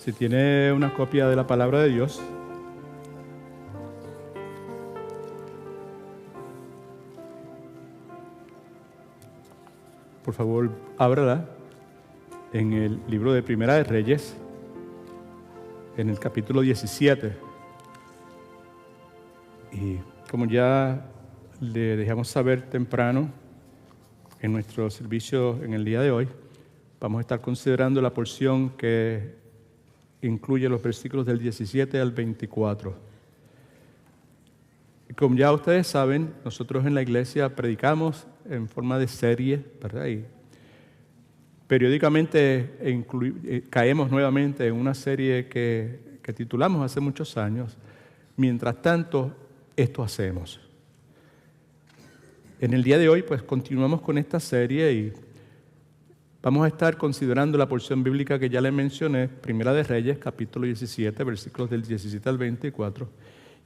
Si tiene una copia de la palabra de Dios, por favor, ábrala en el libro de Primera de Reyes, en el capítulo 17. Y como ya le dejamos saber temprano en nuestro servicio en el día de hoy, vamos a estar considerando la porción que incluye los versículos del 17 al 24. Y como ya ustedes saben, nosotros en la iglesia predicamos en forma de serie, ¿verdad? Y periódicamente caemos nuevamente en una serie que titulamos hace muchos años, Mientras tanto, esto hacemos. En el día de hoy, pues continuamos con esta serie y vamos a estar considerando la porción bíblica que ya les mencioné, Primera de Reyes, capítulo 17, versículos del 17 al 24.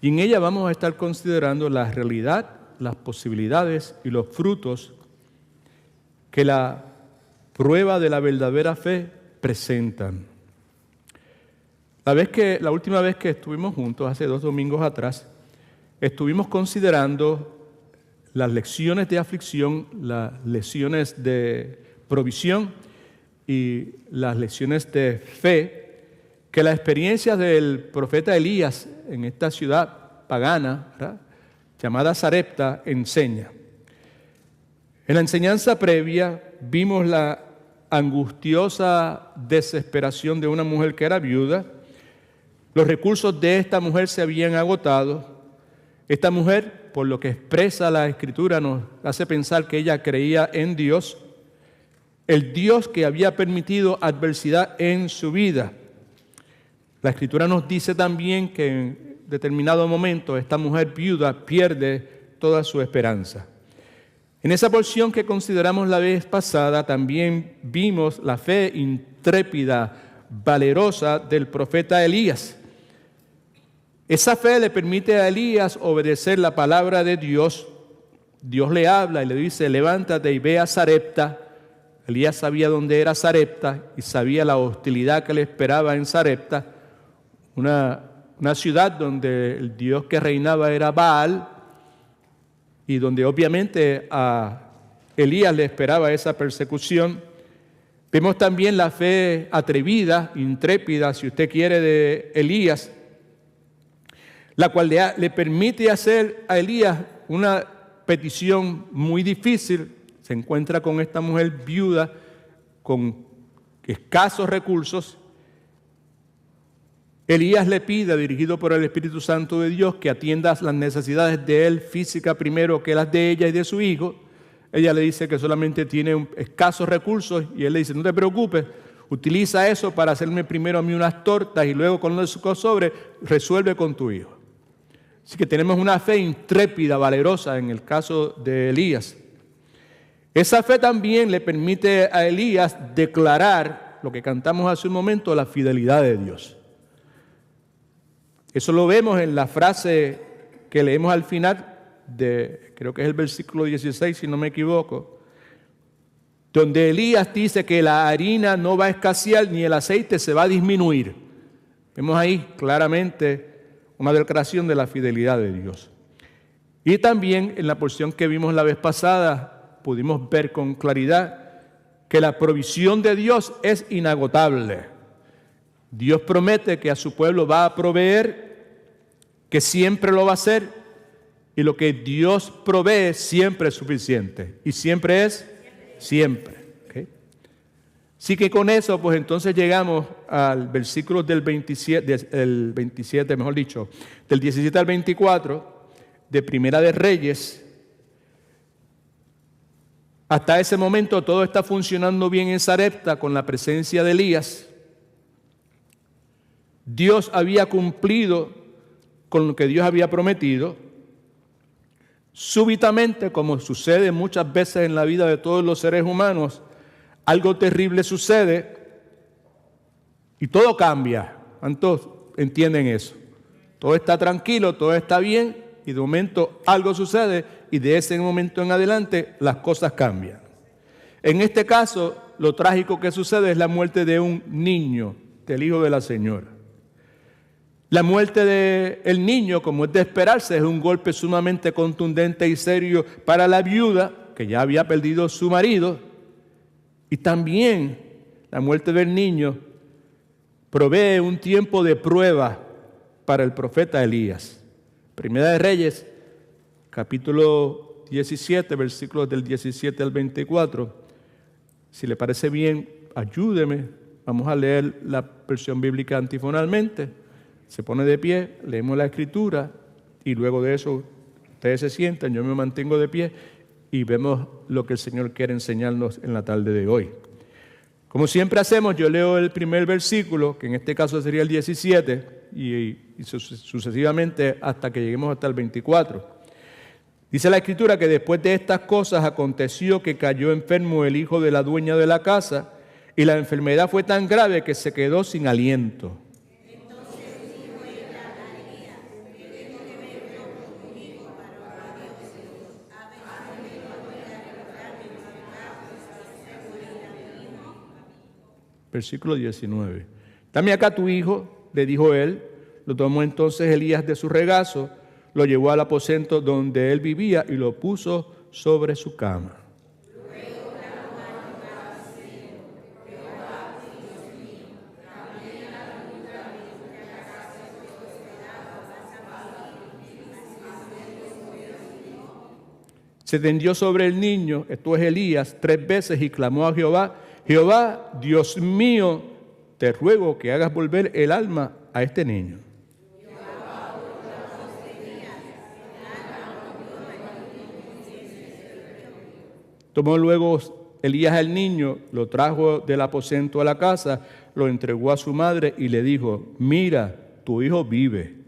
Y en ella vamos a estar considerando la realidad, las posibilidades y los frutos que la prueba de la verdadera fe presentan. La última vez que estuvimos juntos, hace 2 domingos atrás, estuvimos considerando las lecciones de aflicción, las lecciones de provisión y las lecciones de fe que la experiencia del profeta Elías en esta ciudad pagana, ¿verdad?, llamada Sarepta, enseña. En la enseñanza previa vimos la angustiosa desesperación de una mujer que era viuda. Los recursos de esta mujer se habían agotado. Esta mujer, por lo que expresa la Escritura, nos hace pensar que ella creía en Dios, el Dios que había permitido adversidad en su vida. La Escritura nos dice también que en determinado momento esta mujer viuda pierde toda su esperanza. En esa porción que consideramos la vez pasada también vimos la fe intrépida, valerosa del profeta Elías. Esa fe le permite a Elías obedecer la palabra de Dios. Dios le habla y le dice: levántate y ve a Sarepta. Elías sabía dónde era Sarepta y sabía la hostilidad que le esperaba en Sarepta, una ciudad donde el dios que reinaba era Baal y donde obviamente a Elías le esperaba esa persecución. Vemos también la fe atrevida, intrépida, si usted quiere, de Elías, la cual le permite hacer a Elías una petición muy difícil. Se encuentra con esta mujer viuda con escasos recursos. Elías le pide, dirigido por el Espíritu Santo de Dios, que atienda las necesidades de él física primero que las de ella y de su hijo. Ella le dice que solamente tiene escasos recursos y él le dice: no te preocupes, utiliza eso para hacerme primero a mí unas tortas y luego con los sobres resuelve con tu hijo. Así que tenemos una fe intrépida, valerosa en el caso de Elías. Esa fe también le permite a Elías declarar, lo que cantamos hace un momento, la fidelidad de Dios. Eso lo vemos en la frase que leemos al final, creo que es el versículo 16, si no me equivoco, donde Elías dice que la harina no va a escasear ni el aceite se va a disminuir. Vemos ahí claramente una declaración de la fidelidad de Dios. Y también en la porción que vimos la vez pasada, pudimos ver con claridad que la provisión de Dios es inagotable. Dios promete que a su pueblo va a proveer, que siempre lo va a hacer, y lo que Dios provee siempre es suficiente. Y siempre es siempre. ¿Okay? Así que con eso, pues entonces llegamos al versículo del 27, mejor dicho, del 17 al 24 de Primera de Reyes. Hasta ese momento todo está funcionando bien en Sarepta con la presencia de Elías. Dios había cumplido con lo que Dios había prometido. Súbitamente, como sucede muchas veces en la vida de todos los seres humanos, algo terrible sucede y todo cambia. ¿Cuántos entienden eso? Todo está tranquilo, todo está bien y de momento algo sucede y de ese momento en adelante las cosas cambian. En este caso, lo trágico que sucede es la muerte de un niño del hijo de la señora. La muerte del niño, como es de esperarse, es un golpe sumamente contundente y serio para la viuda, que ya había perdido su marido, y también la muerte del niño provee un tiempo de prueba para el profeta Elías. Primera de Reyes, capítulo 17, versículos del 17 al 24. Si le parece bien, ayúdeme. Vamos a leer la versión bíblica antifonalmente. Se pone de pie, leemos la escritura y luego de eso ustedes se sientan, yo me mantengo de pie y vemos lo que el Señor quiere enseñarnos en la tarde de hoy. Como siempre hacemos, yo leo el primer versículo, que en este caso sería el 17, y sucesivamente hasta que lleguemos hasta el 24. Dice la Escritura que después de estas cosas aconteció que cayó enfermo el hijo de la dueña de la casa, y la enfermedad fue tan grave que se quedó sin aliento. Versículo 19. Dame acá tu hijo, le dijo él. Lo tomó entonces Elías de su regazo, lo llevó al aposento donde él vivía y lo puso sobre su cama. Se tendió sobre el niño, esto es Elías, 3 veces y clamó a Jehová: Jehová, Dios mío, te ruego que hagas volver el alma a este niño. Tomó luego Elías al niño, lo trajo del aposento a la casa, lo entregó a su madre y le dijo: mira, tu hijo vive.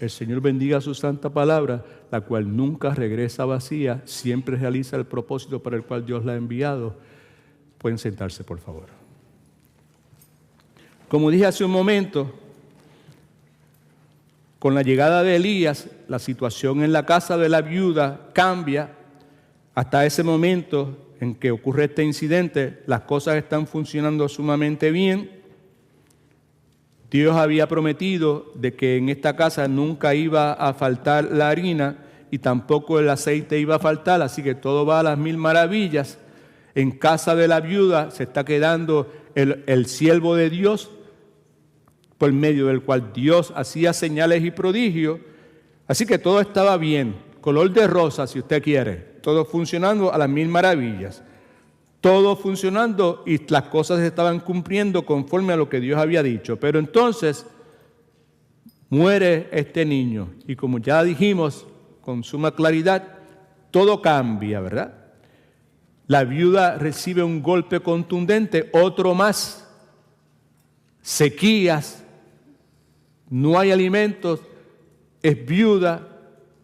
El Señor bendiga su santa palabra, la cual nunca regresa vacía, siempre realiza el propósito para el cual Dios la ha enviado. Pueden sentarse, por favor. Como dije hace un momento, con la llegada de Elías, la situación en la casa de la viuda cambia. Hasta ese momento en que ocurre este incidente, las cosas están funcionando sumamente bien. Dios había prometido de que en esta casa nunca iba a faltar la harina y tampoco el aceite iba a faltar, así que todo va a las mil maravillas. En casa de la viuda se está quedando el siervo de Dios, por medio del cual Dios hacía señales y prodigios. Así que todo estaba bien, color de rosa si usted quiere, todo funcionando a las mil maravillas. Todo funcionando y las cosas se estaban cumpliendo conforme a lo que Dios había dicho. Pero entonces muere este niño y como ya dijimos con suma claridad, todo cambia, ¿verdad? La viuda recibe un golpe contundente, otro más, sequías, no hay alimentos, es viuda,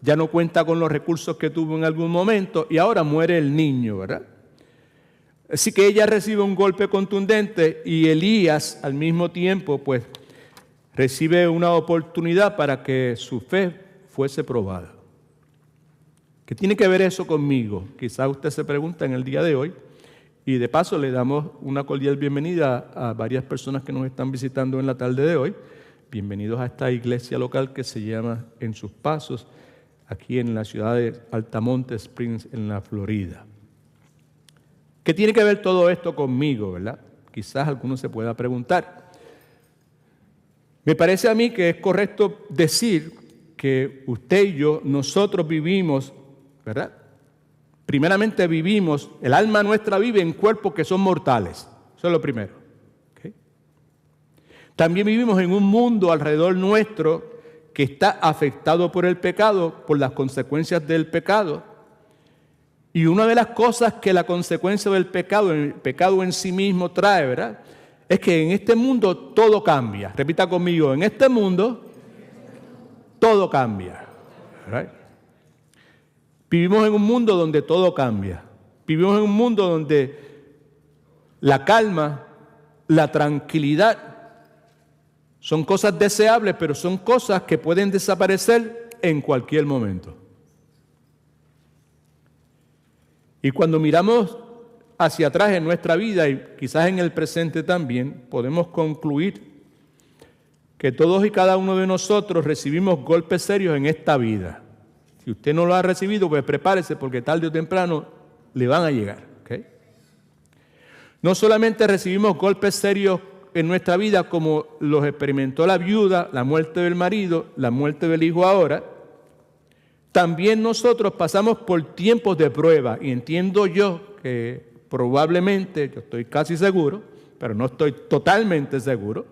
ya no cuenta con los recursos que tuvo en algún momento y ahora muere el niño, ¿verdad? Así que ella recibe un golpe contundente y Elías al mismo tiempo pues recibe una oportunidad para que su fe fuese probada. ¿Qué tiene que ver eso conmigo? Quizás usted se pregunta en el día de hoy y de paso le damos una cordial bienvenida a varias personas que nos están visitando en la tarde de hoy. Bienvenidos a esta iglesia local que se llama En Sus Pasos, aquí en la ciudad de Altamonte Springs, en la Florida. ¿Qué tiene que ver todo esto conmigo, verdad? Quizás alguno se pueda preguntar. Me parece a mí que es correcto decir que usted y yo, nosotros vivimos, ¿verdad? Primeramente vivimos, el alma nuestra vive en cuerpos que son mortales. Eso es lo primero. ¿Okay? También vivimos en un mundo alrededor nuestro que está afectado por el pecado, por las consecuencias del pecado. Y una de las cosas que la consecuencia del pecado, el pecado en sí mismo trae, ¿verdad? Es que en este mundo todo cambia. Repita conmigo, en este mundo todo cambia. ¿Right? Vivimos en un mundo donde todo cambia. Vivimos en un mundo donde la calma, la tranquilidad Son cosas deseables, pero son cosas que pueden desaparecer en cualquier momento. Y cuando miramos hacia atrás en nuestra vida y quizás en el presente también, podemos concluir que todos y cada uno de nosotros recibimos golpes serios en esta vida. Si usted no lo ha recibido, pues prepárese porque tarde o temprano le van a llegar. ¿Okay? No solamente recibimos golpes serios en nuestra vida como los experimentó la viuda, la muerte del marido, la muerte del hijo ahora, también nosotros pasamos por tiempos de prueba. Y entiendo yo que probablemente, yo estoy casi seguro, pero no estoy totalmente seguro,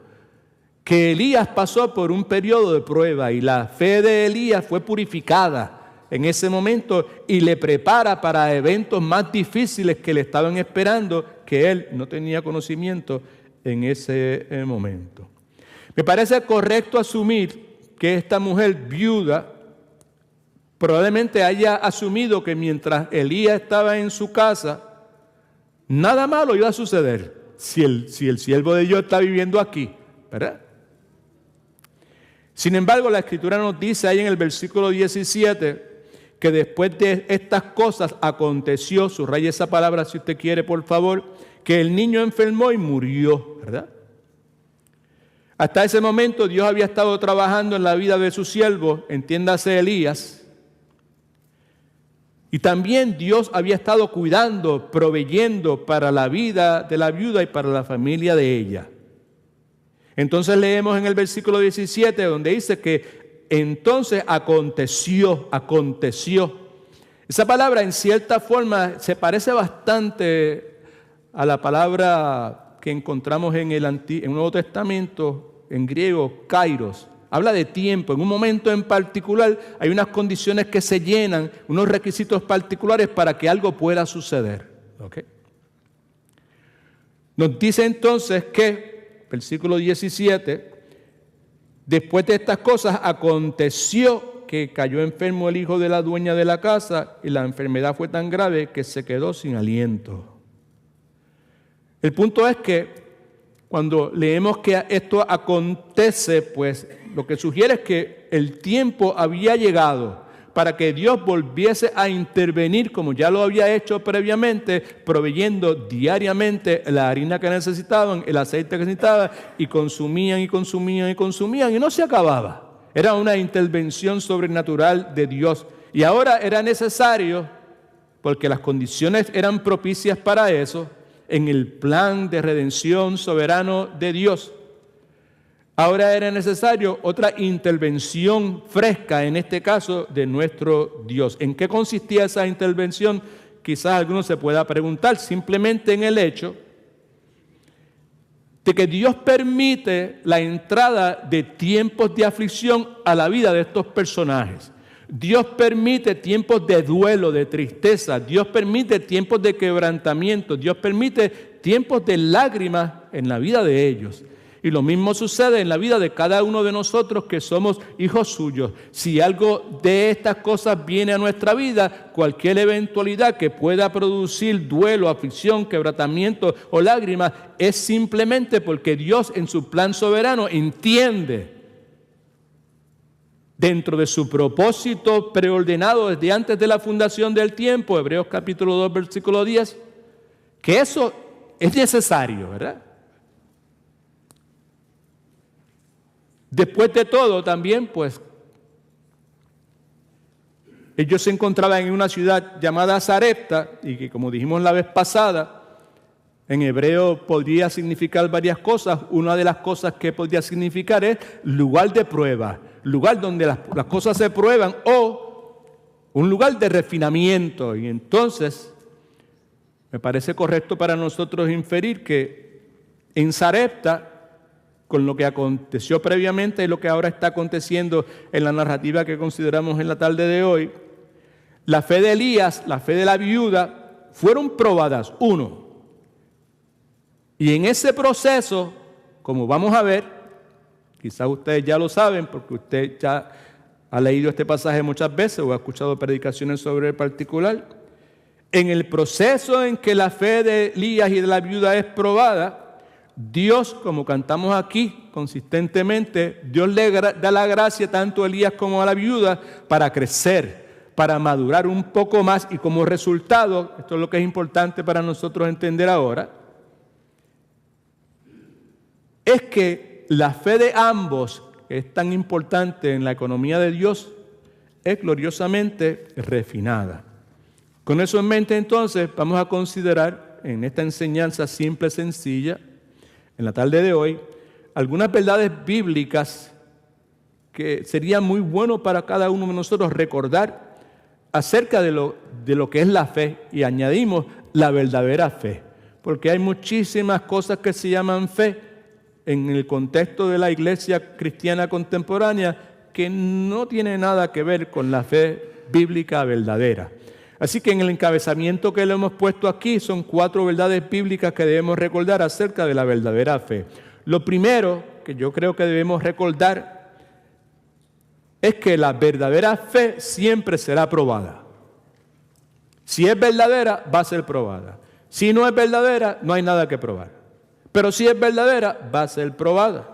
que Elías pasó por un periodo de prueba y la fe de Elías fue purificada en ese momento y le prepara para eventos más difíciles que le estaban esperando, que él no tenía conocimiento en ese momento. Me parece correcto asumir que esta mujer viuda probablemente haya asumido que mientras Elías estaba en su casa, nada malo iba a suceder si el siervo de Dios está viviendo aquí, ¿verdad? Sin embargo, la Escritura nos dice ahí en el versículo 17 que después de estas cosas aconteció, subraye esa palabra si usted quiere, por favor, que el niño enfermó y murió, ¿verdad? Hasta ese momento Dios había estado trabajando en la vida de su siervo, entiéndase Elías, y también Dios había estado cuidando, proveyendo para la vida de la viuda y para la familia de ella. Entonces leemos en el versículo 17 donde dice que entonces aconteció. Esa palabra en cierta forma se parece bastante a la palabra que encontramos en el Nuevo Testamento en griego, kairos. Habla de tiempo, en un momento en particular hay unas condiciones que se llenan, unos requisitos particulares para que algo pueda suceder. ¿Okay? Nos dice entonces que, versículo 17, después de estas cosas aconteció que cayó enfermo el hijo de la dueña de la casa y la enfermedad fue tan grave que se quedó sin aliento. El punto es que cuando leemos que esto acontece, pues lo que sugiere es que el tiempo había llegado para que Dios volviese a intervenir como ya lo había hecho previamente, proveyendo diariamente la harina que necesitaban, el aceite que necesitaban, y consumían y no se acababa. Era una intervención sobrenatural de Dios. Y ahora era necesario, porque las condiciones eran propicias para eso, en el plan de redención soberano de Dios. Ahora era necesario otra intervención fresca, en este caso, de nuestro Dios. ¿En qué consistía esa intervención? Quizás alguno se pueda preguntar, simplemente en el hecho de que Dios permite la entrada de tiempos de aflicción a la vida de estos personajes. Dios permite tiempos de duelo, de tristeza. Dios permite tiempos de quebrantamiento. Dios permite tiempos de lágrimas en la vida de ellos. Y lo mismo sucede en la vida de cada uno de nosotros que somos hijos suyos. Si algo de estas cosas viene a nuestra vida, cualquier eventualidad que pueda producir duelo, aflicción, quebrantamiento o lágrimas, es simplemente porque Dios en su plan soberano entiende, dentro de su propósito preordenado desde antes de la fundación del tiempo, Hebreos capítulo 2, versículo 10, que eso es necesario, ¿verdad? Después de todo también, pues, ellos se encontraban en una ciudad llamada Sarepta, y que como dijimos la vez pasada, en hebreo podría significar varias cosas. Una de las cosas que podría significar es lugar de prueba, lugar donde las cosas se prueban, o un lugar de refinamiento. Y entonces me parece correcto para nosotros inferir que en Sarepta, con lo que aconteció previamente y lo que ahora está aconteciendo en la narrativa que consideramos en la tarde de hoy, la fe de Elías, la fe de la viuda, fueron probadas, uno. Y en ese proceso, como vamos a ver, quizás ustedes ya lo saben porque usted ya ha leído este pasaje muchas veces o ha escuchado predicaciones sobre el particular, en el proceso en que la fe de Elías y de la viuda es probada, Dios, como cantamos aquí consistentemente, Dios le da la gracia tanto a Elías como a la viuda para crecer, para madurar un poco más y como resultado, esto es lo que es importante para nosotros entender ahora, es que la fe de ambos, que es tan importante en la economía de Dios, es gloriosamente refinada. Con eso en mente, entonces, vamos a considerar en esta enseñanza simple, sencilla, en la tarde de hoy, algunas verdades bíblicas que sería muy bueno para cada uno de nosotros recordar acerca de lo que es la fe, y añadimos la verdadera fe, porque hay muchísimas cosas que se llaman fe en el contexto de la iglesia cristiana contemporánea que no tiene nada que ver con la fe bíblica verdadera. Así que en el encabezamiento que le hemos puesto aquí son 4 verdades bíblicas que debemos recordar acerca de la verdadera fe. Lo primero que yo creo que debemos recordar es que la verdadera fe siempre será probada. Si es verdadera, va a ser probada. Si no es verdadera, no hay nada que probar. Pero si es verdadera, va a ser probada.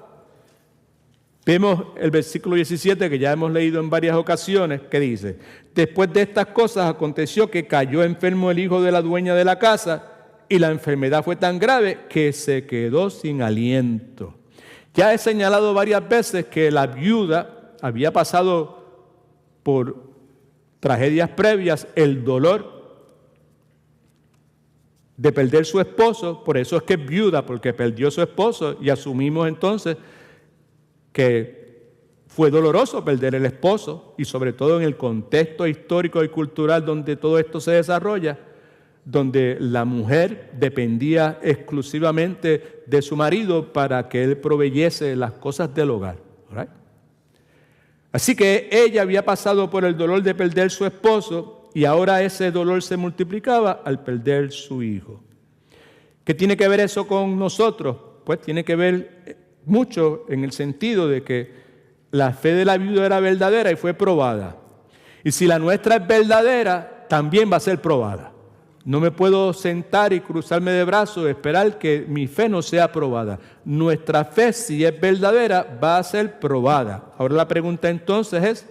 Vemos el versículo 17 que ya hemos leído en varias ocasiones, que dice: después de estas cosas aconteció que cayó enfermo el hijo de la dueña de la casa, y la enfermedad fue tan grave que se quedó sin aliento. Ya he señalado varias veces que la viuda había pasado por tragedias previas, el dolor de perder su esposo, por eso es que es viuda, porque perdió su esposo, y asumimos entonces que fue doloroso perder el esposo, y sobre todo en el contexto histórico y cultural donde todo esto se desarrolla, donde la mujer dependía exclusivamente de su marido para que él proveyese las cosas del hogar. ¿Right? Así que ella había pasado por el dolor de perder su esposo, y ahora ese dolor se multiplicaba al perder su hijo. ¿Qué tiene que ver eso con nosotros? Pues tiene que ver mucho en el sentido de que la fe de la viuda era verdadera y fue probada. Y si la nuestra es verdadera, también va a ser probada. No me puedo sentar y cruzarme de brazos y esperar que mi fe no sea probada. Nuestra fe, si es verdadera, va a ser probada. Ahora la pregunta entonces es,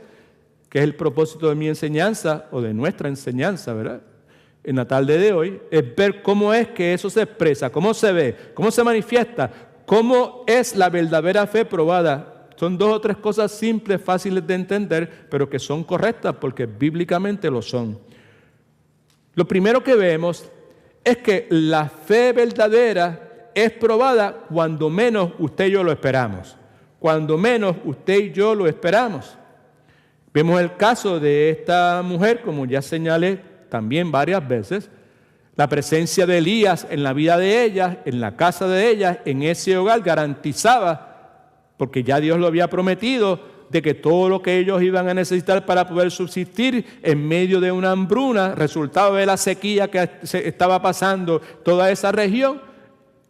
¿qué es el propósito de mi enseñanza o de nuestra enseñanza, verdad? En la tarde de hoy, es ver cómo es que eso se expresa, cómo se ve, cómo se manifiesta, cómo es la verdadera fe probada. Son 2 o 3 cosas simples, fáciles de entender, pero que son correctas porque bíblicamente lo son. Lo primero que vemos es que la fe verdadera es probada cuando menos usted y yo lo esperamos. Cuando menos usted y yo lo esperamos. Vemos el caso de esta mujer, como ya señalé también varias veces, la presencia de Elías en la vida de ella, en la casa de ella, en ese hogar, garantizaba, porque ya Dios lo había prometido, de que todo lo que ellos iban a necesitar para poder subsistir en medio de una hambruna, resultado de la sequía que se estaba pasando toda esa región,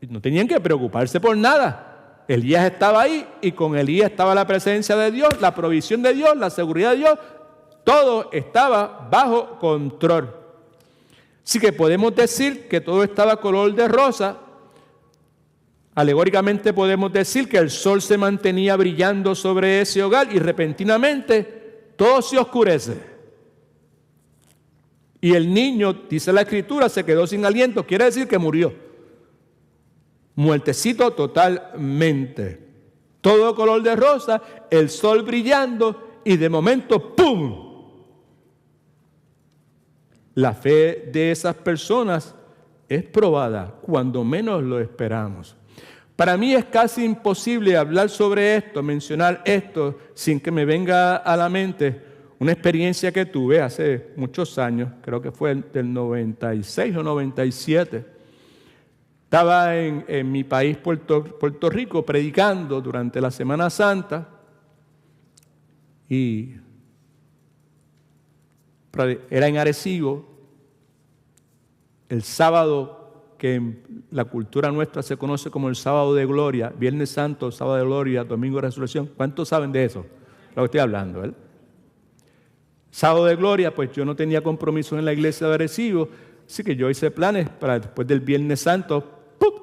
no tenían que preocuparse por nada. Elías estaba ahí y con Elías estaba la presencia de Dios, la provisión de Dios, la seguridad de Dios, todo estaba bajo control. Así que podemos decir que todo estaba color de rosa. Alegóricamente podemos decir que el sol se mantenía brillando sobre ese hogar y repentinamente todo se oscurece. Y el niño, dice la Escritura, se quedó sin aliento, quiere decir que murió. Muertecito totalmente. Todo color de rosa, el sol brillando y de momento ¡pum! La fe de esas personas es probada cuando menos lo esperamos. Para mí es casi imposible hablar sobre esto, mencionar esto, sin que me venga a la mente una experiencia que tuve hace muchos años, creo que fue del 96 o 97. Estaba en mi país, Puerto Rico, predicando durante la Semana Santa y era en Arecibo, el sábado que en la cultura nuestra se conoce como el sábado de gloria, Viernes Santo, sábado de gloria, domingo de resurrección. ¿Cuántos saben de eso? Lo que estoy hablando, ¿verdad? Sábado de gloria, pues yo no tenía compromiso en la iglesia de Arecibo, así que yo hice planes para después del Viernes Santo, ¡pum!,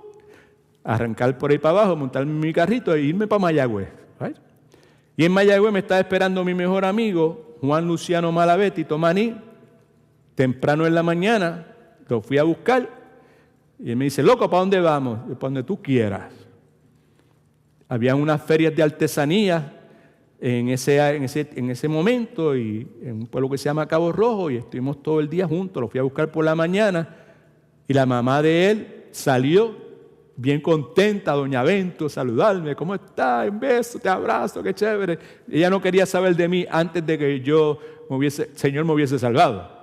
arrancar por ahí para abajo, montarme en mi carrito e irme para Mayagüez. ¿Right? Y en Mayagüez me estaba esperando mi mejor amigo, Juan Luciano Malavetti Tomaní, temprano en la mañana. Lo fui a buscar y él me dice, loco, ¿para dónde vamos? Yo, para donde tú quieras. Había unas ferias de artesanía en ese momento, y en un pueblo que se llama Cabo Rojo, y estuvimos todo el día juntos. Lo fui a buscar por la mañana y la mamá de él salió bien contenta, doña Bento, a saludarme. ¿Cómo estás? Un beso, te abrazo, qué chévere. Ella no quería saber de mí antes de que el Señor me hubiese salvado.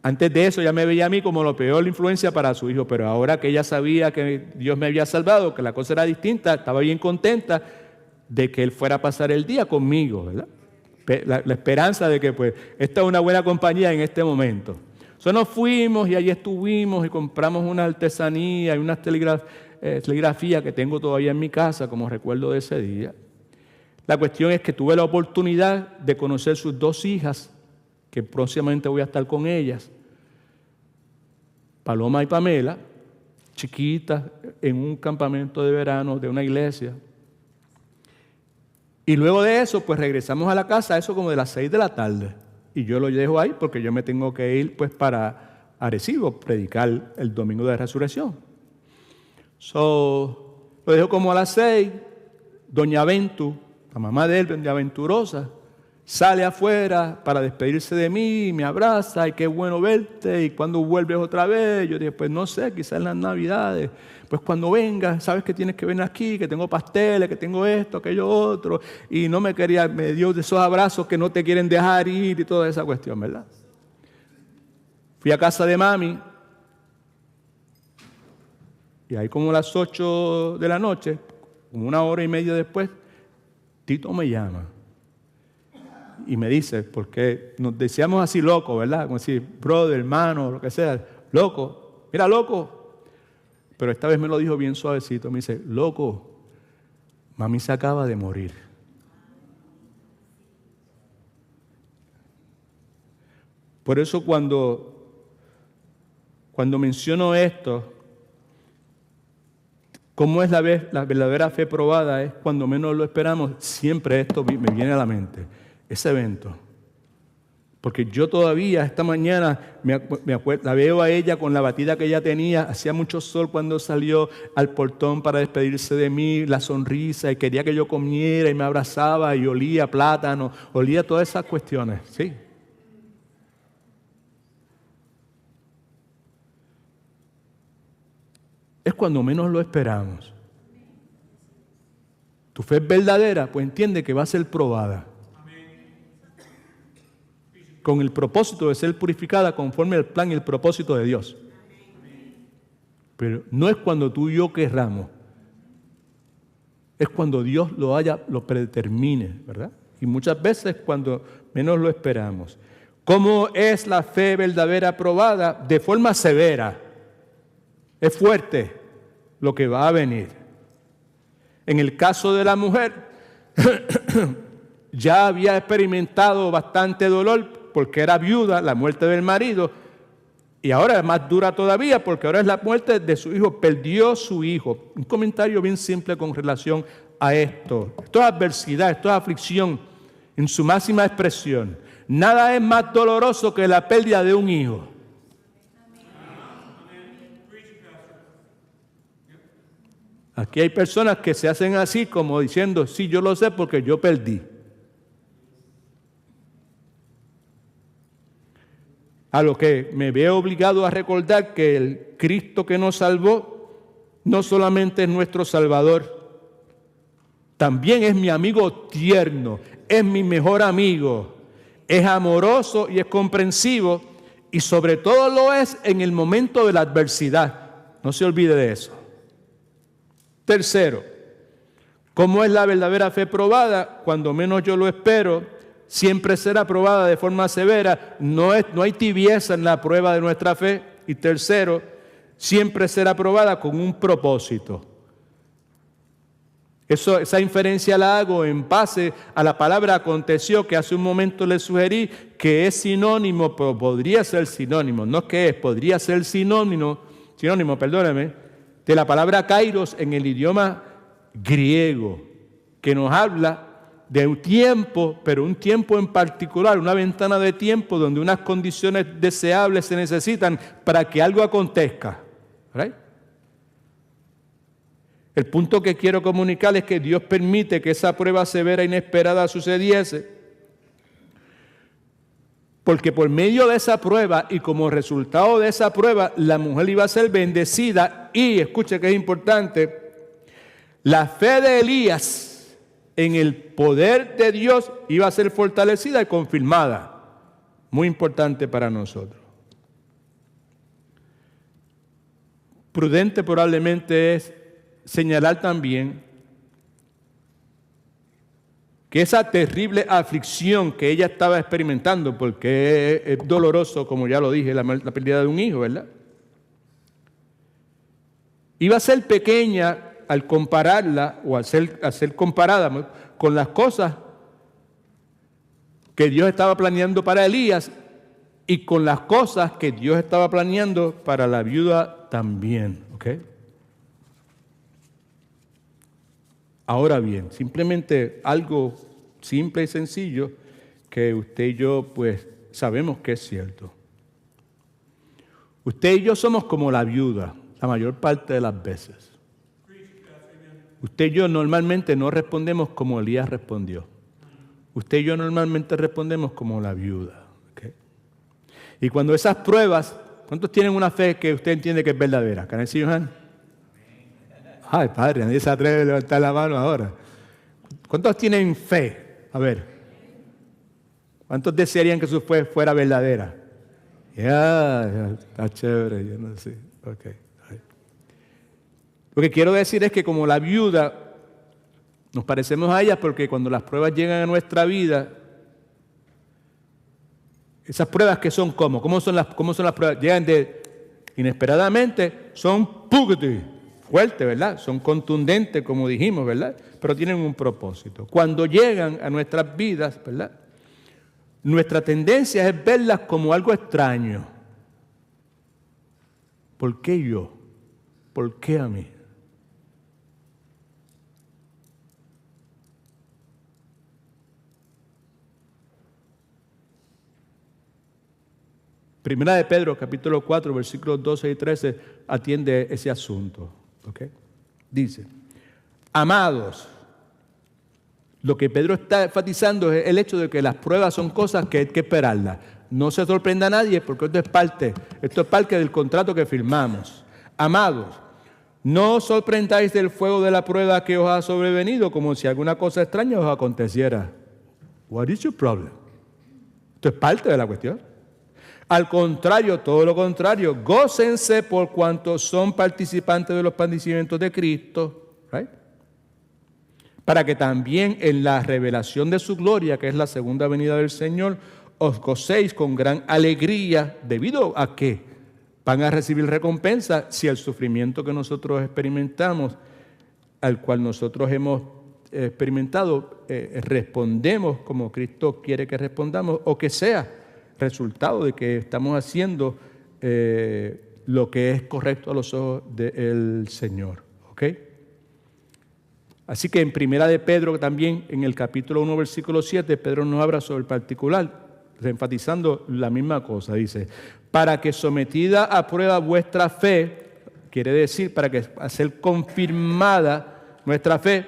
Antes de eso, ella me veía a mí como la peor influencia para su hijo, pero ahora que ella sabía que Dios me había salvado, que la cosa era distinta, estaba bien contenta de que él fuera a pasar el día conmigo, ¿verdad? La esperanza de que, pues, esta es una buena compañía en este momento. Entonces nos fuimos y allí estuvimos y compramos una artesanía y unas telegrafías que tengo todavía en mi casa como recuerdo de ese día. La cuestión es que tuve la oportunidad de conocer sus dos hijas, que próximamente voy a estar con ellas, Paloma y Pamela, chiquitas, en un campamento de verano de una iglesia. Y luego de eso, pues regresamos a la casa, eso como de las 6 de la tarde. Y yo lo dejo ahí porque yo me tengo que ir pues para Arecibo, predicar el domingo de resurrección. Lo dejo como a las 6, doña Ventu, la mamá de él, doña Venturosa, sale afuera para despedirse de mí, me abraza, y qué bueno verte, y cuando vuelves otra vez, yo dije, pues no sé, quizás en las Navidades, pues cuando vengas, sabes que tienes que venir aquí, que tengo pasteles, que tengo esto, aquello otro, y no me dio de esos abrazos que no te quieren dejar ir y toda esa cuestión, ¿verdad? Fui a casa de mami, y ahí como a las 8 de la noche, como una hora y media después, Tito me llama. Y me dice, porque nos decíamos así loco, ¿verdad? Como decir, brother, hermano, lo que sea, loco, mira, loco. Pero esta vez me lo dijo bien suavecito, me dice, loco, mami se acaba de morir. Por eso cuando menciono esto, ¿cómo es la verdadera fe probada? Es cuando menos lo esperamos, siempre esto me viene a la mente. Ese evento. Porque yo todavía esta mañana la veo a ella con la batida que ella tenía. Hacía mucho sol cuando salió al portón para despedirse de mí, la sonrisa, y quería que yo comiera y me abrazaba y olía plátano, olía todas esas cuestiones. Sí. Es cuando menos lo esperamos. Tu fe es verdadera, pues entiende que va a ser probada. Con el propósito de ser purificada conforme al plan y el propósito de Dios. Pero no es cuando tú y yo querramos, es cuando Dios lo predetermine, ¿verdad? Y muchas veces cuando menos lo esperamos. ¿Cómo es la fe verdadera probada? De forma severa. Es fuerte lo que va a venir. En el caso de la mujer, ya había experimentado bastante dolor porque era viuda, la muerte del marido, y ahora es más dura todavía porque ahora es la muerte de su hijo, perdió su hijo. Un comentario bien simple con relación a esto. Esto es adversidad, esto es aflicción en su máxima expresión. Nada es más doloroso que la pérdida de un hijo. Aquí hay personas que se hacen así como diciendo, sí, yo lo sé porque yo perdí. A lo que me veo obligado a recordar que el Cristo que nos salvó no solamente es nuestro Salvador, también es mi amigo tierno, es mi mejor amigo, es amoroso y es comprensivo, y sobre todo lo es en el momento de la adversidad. No se olvide de eso. Tercero, ¿cómo es la verdadera fe probada? Cuando menos yo lo espero, siempre será probada de forma severa. No hay tibieza en la prueba de nuestra fe. Y tercero, siempre será probada con un propósito. Esa inferencia la hago en base a la palabra aconteció, que hace un momento le sugerí que es sinónimo, pero podría ser sinónimo. No es que es, podría ser sinónimo, perdóneme, de la palabra kairos en el idioma griego, que nos habla de un tiempo, pero un tiempo en particular, una ventana de tiempo donde unas condiciones deseables se necesitan para que algo acontezca. ¿Right? El punto que quiero comunicar es que Dios permite que esa prueba severa e inesperada sucediese, porque por medio de esa prueba y como resultado de esa prueba, la mujer iba a ser bendecida y, escuche que es importante, la fe de Elías en el poder de Dios iba a ser fortalecida y confirmada. Muy importante para nosotros. Prudente probablemente es señalar también que esa terrible aflicción que ella estaba experimentando, porque es doloroso, como ya lo dije, la pérdida de un hijo, ¿verdad? Iba a ser pequeña al compararla o al ser comparada con las cosas que Dios estaba planeando para Elías y con las cosas que Dios estaba planeando para la viuda también, ¿ok? Ahora bien, simplemente algo simple y sencillo que usted y yo pues sabemos que es cierto. Usted y yo somos como la viuda la mayor parte de las veces. Usted y yo normalmente no respondemos como Elías respondió. Usted y yo normalmente respondemos como la viuda. ¿Okay? Y cuando esas pruebas, ¿cuántos tienen una fe que usted entiende que es verdadera? ¿Can I see your hand? Ay, padre, nadie se atreve a levantar la mano ahora. ¿Cuántos tienen fe? A ver. ¿Cuántos desearían que su fe fuera verdadera? Ya, está chévere, yo no sé. Okay. Lo que quiero decir es que como la viuda, nos parecemos a ellas porque cuando las pruebas llegan a nuestra vida, esas pruebas que son ¿cómo son las pruebas? Llegan inesperadamente, son fuertes, ¿verdad? Son contundentes, como dijimos, ¿verdad? Pero tienen un propósito. Cuando llegan a nuestras vidas, ¿verdad? Nuestra tendencia es verlas como algo extraño. ¿Por qué yo? ¿Por qué a mí? Primera de Pedro, capítulo 4, versículos 12 y 13, atiende ese asunto. ¿Okay? Dice, amados, lo que Pedro está enfatizando es el hecho de que las pruebas son cosas que hay que esperarlas. No se sorprenda a nadie porque esto es parte del contrato que firmamos. Amados, no os sorprendáis del fuego de la prueba que os ha sobrevenido como si alguna cosa extraña os aconteciera. What is your problem? Esto es parte de la cuestión. Al contrario, todo lo contrario, gócense por cuanto son participantes de los padecimientos de Cristo, right? Para que también en la revelación de su gloria, que es la segunda venida del Señor, os gocéis con gran alegría, debido a que van a recibir recompensa si el sufrimiento que nosotros experimentamos, al cual nosotros hemos experimentado, respondemos como Cristo quiere que respondamos, o que sea resultado de que estamos haciendo lo que es correcto a los ojos del Señor. ¿Ok? Así que en Primera de Pedro también, en el capítulo 1, versículo 7, Pedro nos habla sobre el particular, enfatizando la misma cosa. Dice, para que sometida a prueba vuestra fe, quiere decir para que a ser confirmada nuestra fe,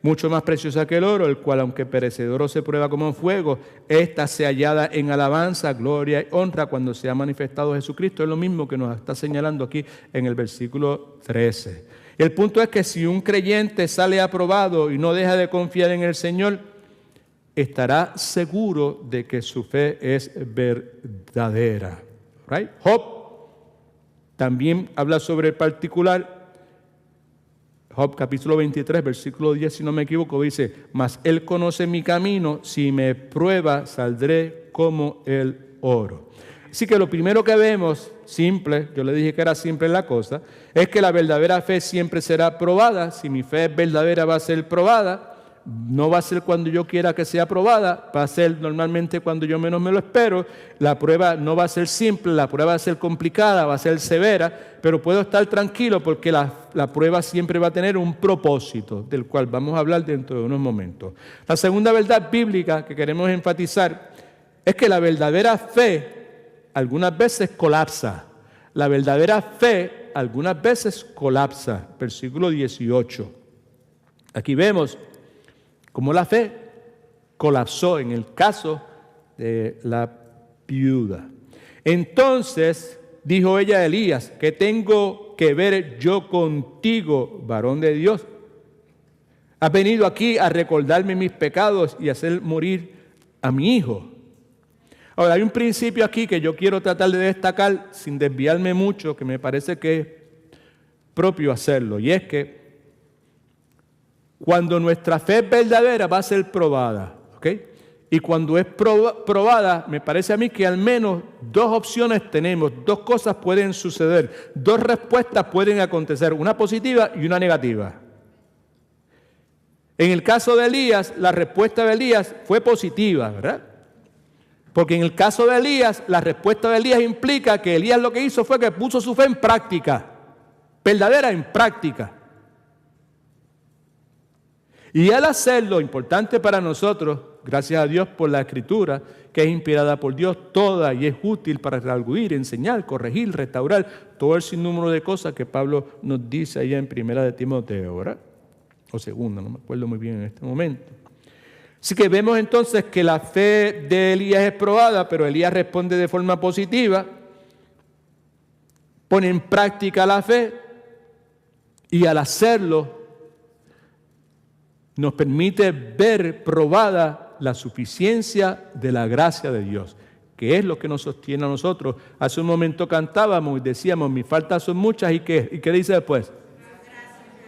mucho más preciosa que el oro, el cual, aunque perecedero se prueba como fuego, ésta se hallada en alabanza, gloria y honra cuando se ha manifestado Jesucristo. Es lo mismo que nos está señalando aquí en el versículo 13. El punto es que si un creyente sale aprobado y no deja de confiar en el Señor, estará seguro de que su fe es verdadera. Right? Job también habla sobre el particular. Job capítulo 23, versículo 10, si no me equivoco, dice, mas Él conoce mi camino, si me prueba, saldré como el oro. Así que lo primero que vemos, simple, yo le dije que era simple la cosa, es que la verdadera fe siempre será probada. Si mi fe es verdadera, va a ser probada. no va a ser cuando yo quiera que sea aprobada, va a ser normalmente cuando yo menos me lo espero. La prueba no va a ser simple, la prueba va a ser complicada, va a ser severa, pero puedo estar tranquilo porque la prueba siempre va a tener un propósito, del cual vamos a hablar dentro de unos momentos. La segunda verdad bíblica que queremos enfatizar es que la verdadera fe algunas veces colapsa. La verdadera fe algunas veces colapsa. Versículo 18. Aquí vemos cómo la fe colapsó en el caso de la viuda. Entonces dijo ella a Elías: ¿qué tengo que ver yo contigo, varón de Dios? ¿Has venido aquí a recordarme mis pecados y hacer morir a mi hijo? Ahora, hay un principio aquí que yo quiero tratar de destacar sin desviarme mucho, que me parece que es propio hacerlo, y es que cuando nuestra fe es verdadera va a ser probada, ¿ok? Y cuando es probada, me parece a mí que al menos dos opciones tenemos, dos cosas pueden suceder, dos respuestas pueden acontecer, una positiva y una negativa. En el caso de Elías, la respuesta de Elías fue positiva, ¿verdad? Porque en el caso de Elías, la respuesta de Elías implica que Elías lo que hizo fue que puso su fe en práctica, verdadera en práctica. Y al hacerlo, importante para nosotros, gracias a Dios por la Escritura, que es inspirada por Dios toda y es útil para redarguir, enseñar, corregir, restaurar, todo el sinnúmero de cosas que Pablo nos dice allá en 1 de Timoteo, ¿verdad? O segunda, no me acuerdo muy bien en este momento. Así que vemos entonces que la fe de Elías es probada, pero Elías responde de forma positiva, pone en práctica la fe y al hacerlo nos permite ver probada la suficiencia de la gracia de Dios, que es lo que nos sostiene a nosotros. Hace un momento cantábamos y decíamos: mis faltas son muchas, ¿y qué? ¿Y qué dice después?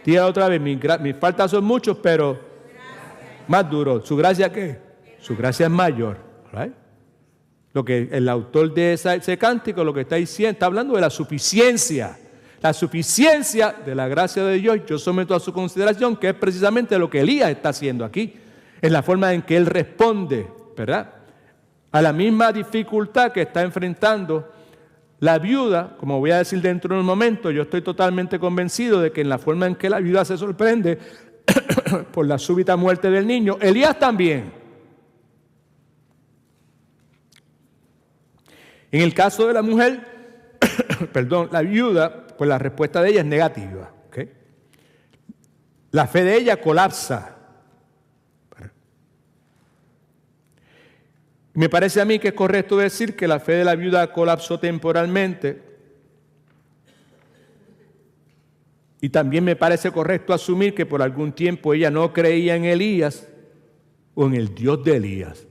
Tira otra vez: mis faltas son muchas, pero más duro. ¿Su gracia qué? Su gracia es mayor. ¿Right? Lo que el autor de ese cántico lo que está diciendo, está hablando de la suficiencia. La suficiencia de la gracia de Dios, yo someto a su consideración, que es precisamente lo que Elías está haciendo aquí. Es la forma en que él responde, ¿verdad?, a la misma dificultad que está enfrentando la viuda. Como voy a decir dentro de un momento, yo estoy totalmente convencido de que en la forma en que la viuda se sorprende por la súbita muerte del niño, Elías también. En el caso de la mujer, la viuda, pues la respuesta de ella es negativa. ¿Okay? La fe de ella colapsa. Me parece a mí que es correcto decir que la fe de la viuda colapsó temporalmente. Y también me parece correcto asumir que por algún tiempo ella no creía en Elías o en el Dios de Elías.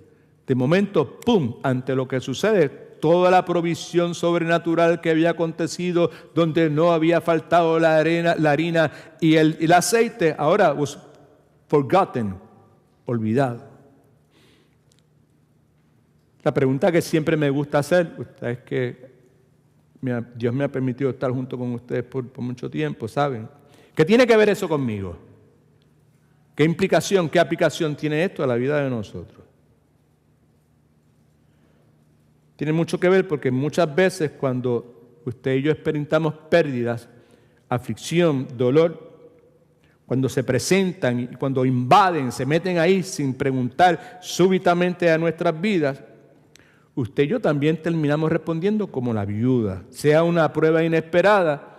De momento, ¡pum!, ante lo que sucede, toda la provisión sobrenatural que había acontecido, donde no había faltado la harina y el aceite, ahora was forgotten, olvidado. La pregunta que siempre me gusta hacer, es que Dios me ha permitido estar junto con ustedes por mucho tiempo, ¿saben? ¿Qué tiene que ver eso conmigo? ¿Qué implicación, qué aplicación tiene esto a la vida de nosotros? Tiene mucho que ver porque muchas veces cuando usted y yo experimentamos pérdidas, aflicción, dolor, cuando se presentan y cuando invaden, se meten ahí sin preguntar súbitamente a nuestras vidas, usted y yo también terminamos respondiendo como la viuda, sea una prueba inesperada,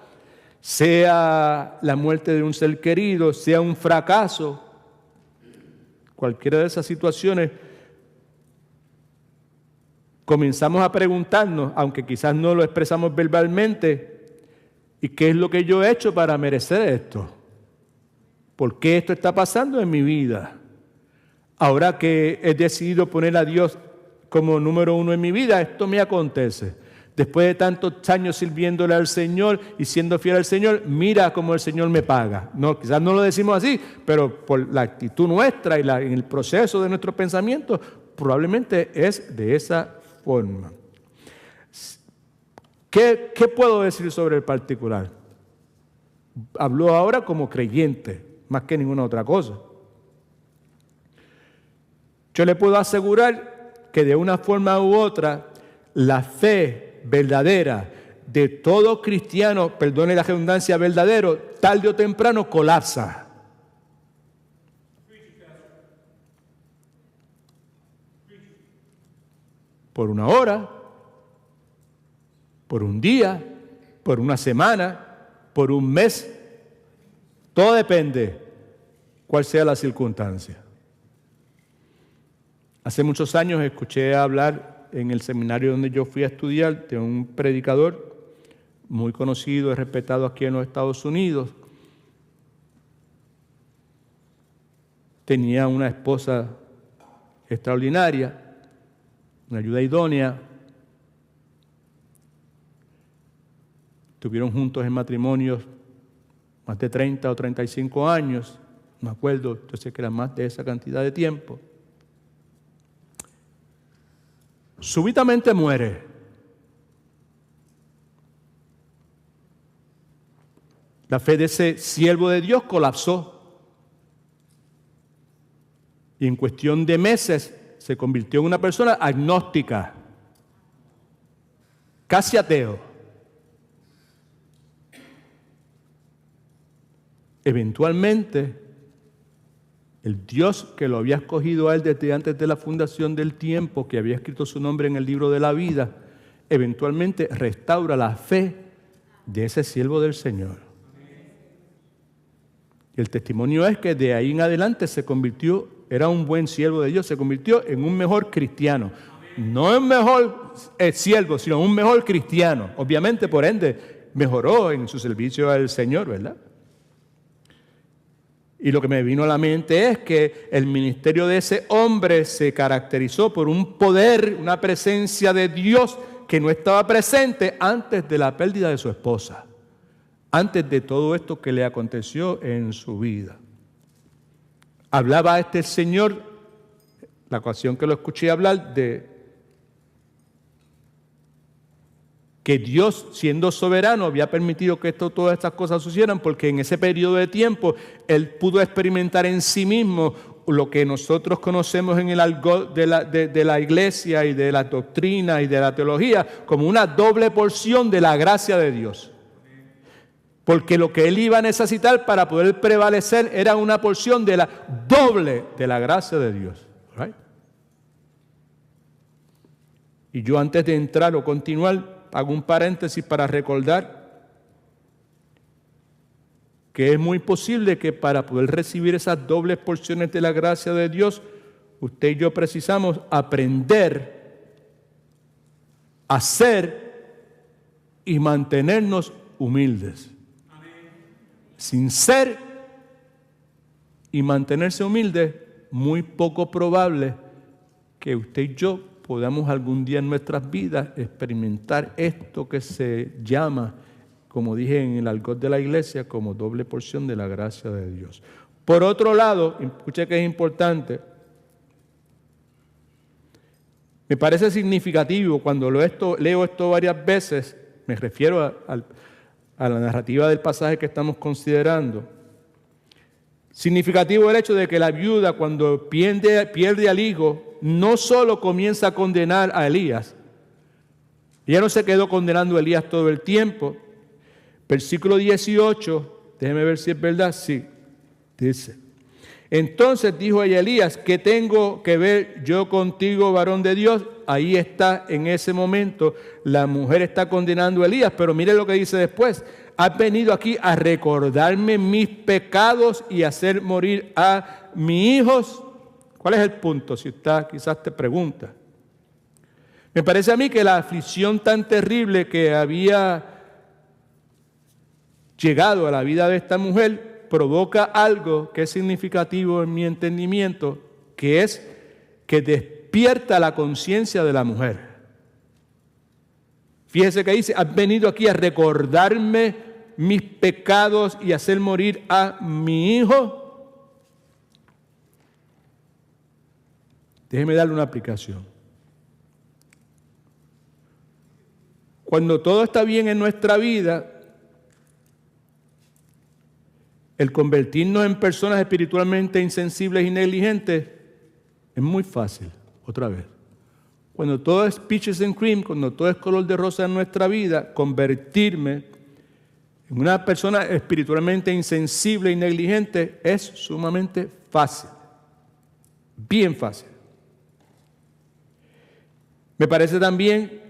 sea la muerte de un ser querido, sea un fracaso, cualquiera de esas situaciones. Comenzamos a preguntarnos, aunque quizás no lo expresamos verbalmente, ¿y qué es lo que yo he hecho para merecer esto? ¿Por qué esto está pasando en mi vida? Ahora que he decidido poner a Dios como número uno en mi vida, esto me acontece. Después de tantos años sirviéndole al Señor y siendo fiel al Señor, mira cómo el Señor me paga. No, quizás no lo decimos así, pero por la actitud nuestra y en el proceso de nuestros pensamientos, probablemente es de esa forma. ¿Qué puedo decir sobre el particular? Hablo ahora como creyente, más que ninguna otra cosa. Yo le puedo asegurar que de una forma u otra, la fe verdadera de todo cristiano, perdone la redundancia, verdadero, tarde o temprano colapsa. Por una hora, por un día, por una semana, por un mes. Todo depende cuál sea la circunstancia. Hace muchos años escuché hablar en el seminario donde yo fui a estudiar de un predicador muy conocido y respetado aquí en los Estados Unidos. Tenía una esposa extraordinaria, una ayuda idónea. Estuvieron juntos en matrimonios más de 30 o 35 años. No me acuerdo, yo sé que era más de esa cantidad de tiempo. Súbitamente muere. La fe de ese siervo de Dios colapsó. Y en cuestión de meses se convirtió en una persona agnóstica, casi ateo. Eventualmente, el Dios que lo había escogido a él desde antes de la fundación del tiempo, que había escrito su nombre en el libro de la vida, eventualmente restaura la fe de ese siervo del Señor. Y el testimonio es que de ahí en adelante se convirtió, era un buen siervo de Dios, se convirtió en un mejor cristiano. No un mejor siervo, sino un mejor cristiano. Obviamente, por ende, mejoró en su servicio al Señor, ¿verdad? Y lo que me vino a la mente es que el ministerio de ese hombre se caracterizó por un poder, una presencia de Dios que no estaba presente antes de la pérdida de su esposa, antes de todo esto que le aconteció en su vida. Hablaba este señor, la ocasión que lo escuché hablar, de que Dios, siendo soberano, había permitido que todas estas cosas sucedieran, porque en ese periodo de tiempo él pudo experimentar en sí mismo lo que nosotros conocemos en el argot de la iglesia y de la doctrina y de la teología como una doble porción de la gracia de Dios. Porque lo que él iba a necesitar para poder prevalecer era una porción de la doble de la gracia de Dios. Right? Y yo, antes de entrar o continuar, hago un paréntesis para recordar que es muy posible que para poder recibir esas dobles porciones de la gracia de Dios, usted y yo precisamos aprender a ser y mantenernos humildes. Sin ser y mantenerse humildes, muy poco probable que usted y yo podamos algún día en nuestras vidas experimentar esto que se llama, como dije en el argot de la iglesia, como doble porción de la gracia de Dios. Por otro lado, escuche que es importante, me parece significativo cuando leo esto varias veces, me refiero a la narrativa del pasaje que estamos considerando. Significativo el hecho de que la viuda, cuando pierde al hijo, no solo comienza a condenar a Elías. Ella no se quedó condenando a Elías todo el tiempo. Versículo 18, déjeme ver si es verdad, sí, dice: entonces dijo ella a Elías, ¿qué tengo que ver yo contigo, varón de Dios? Ahí está, en ese momento, la mujer está condenando a Elías, pero mire lo que dice después: has venido aquí a recordarme mis pecados y hacer morir a mis hijos. ¿Cuál es el punto? Si usted quizás te pregunta. Me parece a mí que la aflicción tan terrible que había llegado a la vida de esta mujer provoca algo que es significativo en mi entendimiento, que es que despierta la conciencia de la mujer. Fíjese que dice: has venido aquí a recordarme mis pecados y hacer morir a mi hijo. Déjeme darle una aplicación. Cuando todo está bien en nuestra vida, el convertirnos en personas espiritualmente insensibles y negligentes Es muy fácil, otra vez. Cuando todo es peaches and cream, cuando todo es color de rosa en nuestra vida, convertirme en una persona espiritualmente insensible y negligente es sumamente fácil. Bien fácil. Me parece también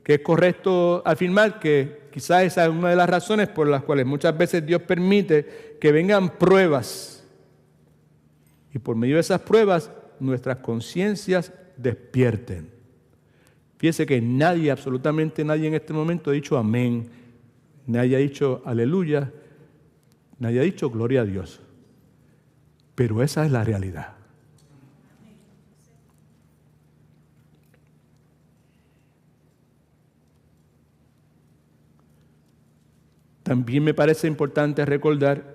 que es correcto afirmar que quizás esa es una de las razones por las cuales muchas veces Dios permite que vengan pruebas. Y por medio de esas pruebas, nuestras conciencias despierten. Fíjese que nadie, absolutamente nadie en este momento ha dicho amén, nadie ha dicho aleluya, nadie ha dicho gloria a Dios. Pero esa es la realidad. También me parece importante recordar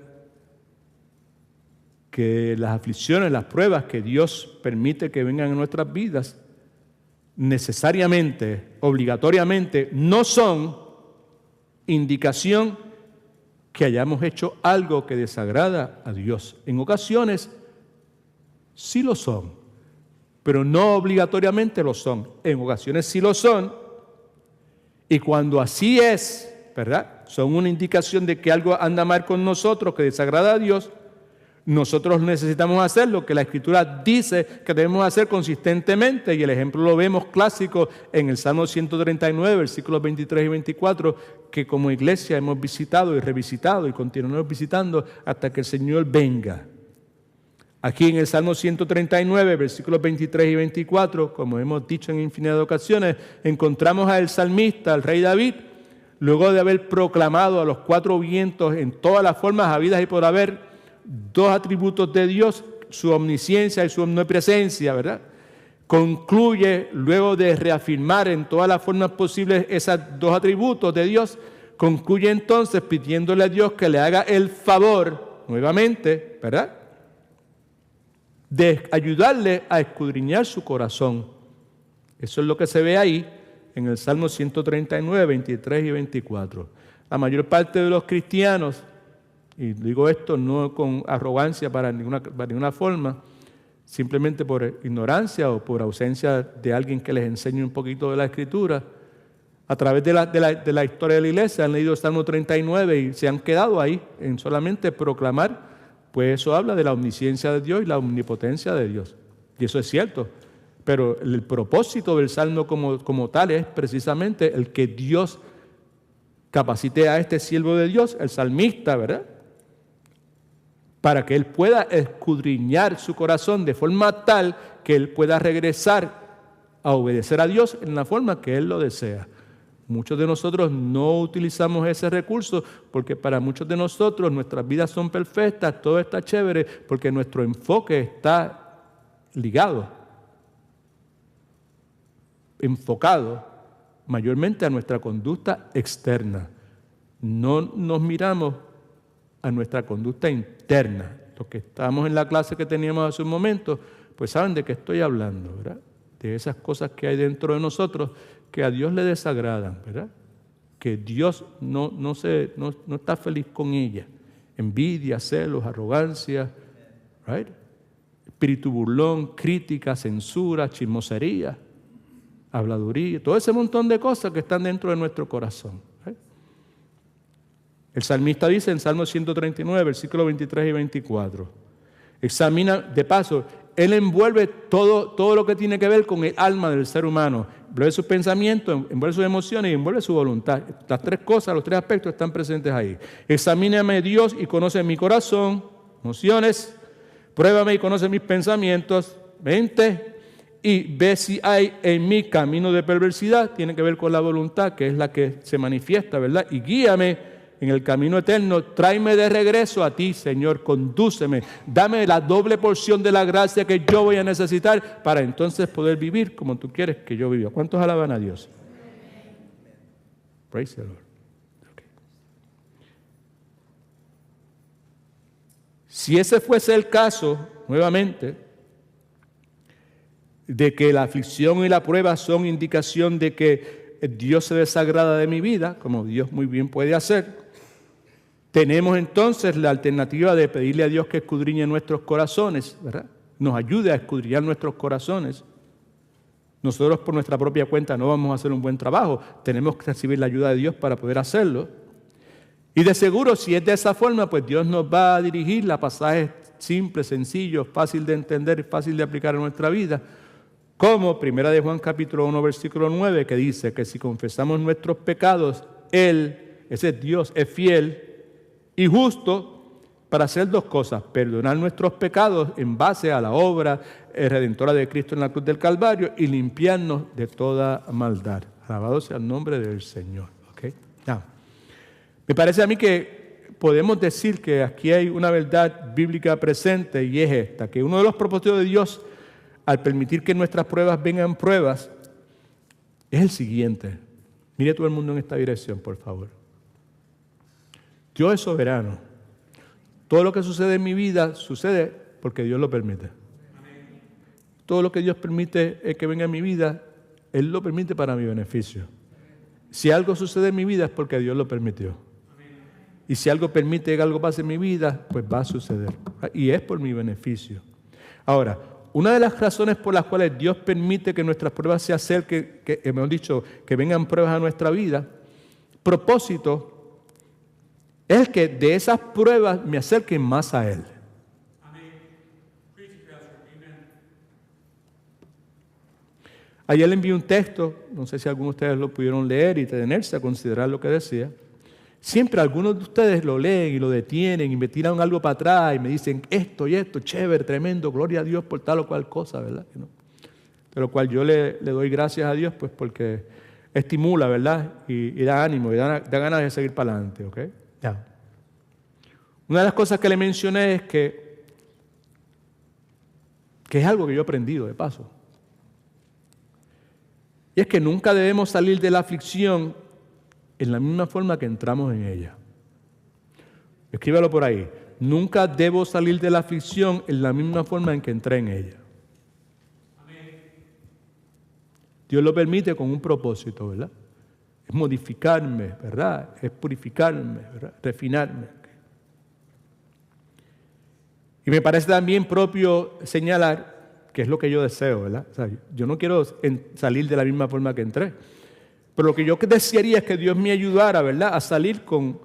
que las aflicciones, las pruebas que Dios permite que vengan en nuestras vidas, necesariamente, obligatoriamente, no son indicación que hayamos hecho algo que desagrada a Dios. En ocasiones sí lo son, pero no obligatoriamente lo son. En ocasiones sí lo son, y cuando así es, ¿verdad?, son una indicación de que algo anda mal con nosotros, que desagrada a Dios. Nosotros necesitamos hacer lo que la Escritura dice que debemos hacer consistentemente, y el ejemplo lo vemos clásico en el Salmo 139, versículos 23 y 24, que como iglesia hemos visitado y revisitado y continuamos visitando hasta que el Señor venga. Aquí en el Salmo 139, versículos 23 y 24, como hemos dicho en infinidad de ocasiones, encontramos al salmista, al rey David, luego de haber proclamado a los cuatro vientos en todas las formas habidas y por haber dos atributos de Dios, su omnisciencia y su omnipresencia, ¿verdad? Concluye, luego de reafirmar en todas las formas posibles esos dos atributos de Dios, concluye entonces pidiéndole a Dios que le haga el favor, nuevamente, ¿verdad?, de ayudarle a escudriñar su corazón. Eso es lo que se ve ahí en el Salmo 139, 23 y 24. La mayor parte de los cristianos, y digo esto no con arrogancia para ninguna forma, simplemente por ignorancia o por ausencia de alguien que les enseñe un poquito de la Escritura, a través de la historia de la iglesia han leído el Salmo 39 y se han quedado ahí en solamente proclamar, pues eso habla de la omnisciencia de Dios y la omnipotencia de Dios. Y eso es cierto. Pero el propósito del Salmo como tal es precisamente el que Dios capacite a este siervo de Dios, el salmista, ¿verdad?, para que él pueda escudriñar su corazón de forma tal que él pueda regresar a obedecer a Dios en la forma que él lo desea. Muchos de nosotros no utilizamos ese recurso porque para muchos de nosotros nuestras vidas son perfectas, todo está chévere, porque nuestro enfoque está ligado, enfocado mayormente a nuestra conducta externa. No nos miramos a nuestra conducta interna. Los que estamos en la clase que teníamos hace un momento, pues saben de qué estoy hablando, ¿verdad? De esas cosas que hay dentro de nosotros que a Dios le desagradan, ¿verdad? Que Dios no está feliz con ella. Envidia, celos, arrogancia, right? Espíritu burlón, crítica, censura, chismosería, habladuría, todo ese montón de cosas que están dentro de nuestro corazón. ¿Right? El salmista dice en Salmo 139, versículos 23 y 24, examina, de paso, él envuelve todo lo que tiene que ver con el alma del ser humano, envuelve sus pensamientos, envuelve sus emociones y envuelve su voluntad. Las tres cosas, los tres aspectos están presentes ahí. Examíname, Dios, y conoce mi corazón, emociones, pruébame y conoce mis pensamientos, mente, y ve si hay en mí camino de perversidad, tiene que ver con la voluntad, que es la que se manifiesta, ¿verdad? Y guíame en el camino eterno, tráeme de regreso a ti, Señor, condúceme, dame la doble porción de la gracia que yo voy a necesitar para entonces poder vivir como tú quieres que yo viva. ¿Cuántos alaban a Dios? Praise the Lord. Okay. Si ese fuese el caso, nuevamente, de que la aflicción y la prueba son indicación de que Dios se desagrada de mi vida, como Dios muy bien puede hacer, tenemos entonces la alternativa de pedirle a Dios que escudriñe nuestros corazones, ¿verdad? nos ayude a escudriñar nuestros corazones. Nosotros por nuestra propia cuenta no vamos a hacer un buen trabajo, tenemos que recibir la ayuda de Dios para poder hacerlo. Y de seguro, si es de esa forma, pues Dios nos va a dirigir a pasajes simples, sencillos, fácil de entender y fácil de aplicar en nuestra vida, como 1 de Juan capítulo 1, versículo 9, que dice que si confesamos nuestros pecados, Él, ese Dios, es fiel y justo para hacer dos cosas: perdonar nuestros pecados en base a la obra redentora de Cristo en la cruz del Calvario y limpiarnos de toda maldad. Alabado sea el nombre del Señor. ¿Okay? Now, me parece a mí que podemos decir que aquí hay una verdad bíblica presente, y es esta: que uno de los propósitos de Dios al permitir que nuestras pruebas vengan pruebas es el siguiente. Mire todo el mundo en esta dirección, por favor. Dios es soberano. Todo lo que sucede en mi vida sucede porque Dios lo permite. Todo lo que Dios permite que venga en mi vida, Él lo permite para mi beneficio. Si algo sucede en mi vida es porque Dios lo permitió. Y si algo permite que algo pase en mi vida, pues va a suceder. Y es por mi beneficio. Ahora, una de las razones por las cuales Dios permite que nuestras pruebas se acerquen, que hemos dicho, que vengan pruebas a nuestra vida, propósito es que de esas pruebas me acerquen más a Él. Ayer le envié un texto, no sé si algunos de ustedes lo pudieron leer y detenerse a considerar lo que decía. Siempre algunos de ustedes lo leen y lo detienen y me tiran algo para atrás y me dicen esto y esto, chévere, tremendo, gloria a Dios por tal o cual cosa, ¿verdad? De lo cual yo le doy gracias a Dios, pues porque estimula, ¿verdad? Y da ánimo y da ganas de seguir para adelante, ¿ok? Ya. Una de las cosas que le mencioné es que es algo que yo he aprendido de paso. Y es que nunca debemos salir de la aflicción en la misma forma que entramos en ella. Escríbalo por ahí. Nunca debo salir de la aflicción en la misma forma en que entré en ella. Amén. Dios lo permite con un propósito, ¿verdad? Es modificarme, ¿verdad? Es purificarme, ¿verdad? Refinarme. Y me parece también propio señalar que es lo que yo deseo, ¿verdad? O sea, yo no quiero salir de la misma forma que entré. Pero lo que yo desearía es que Dios me ayudara, ¿verdad?, a salir con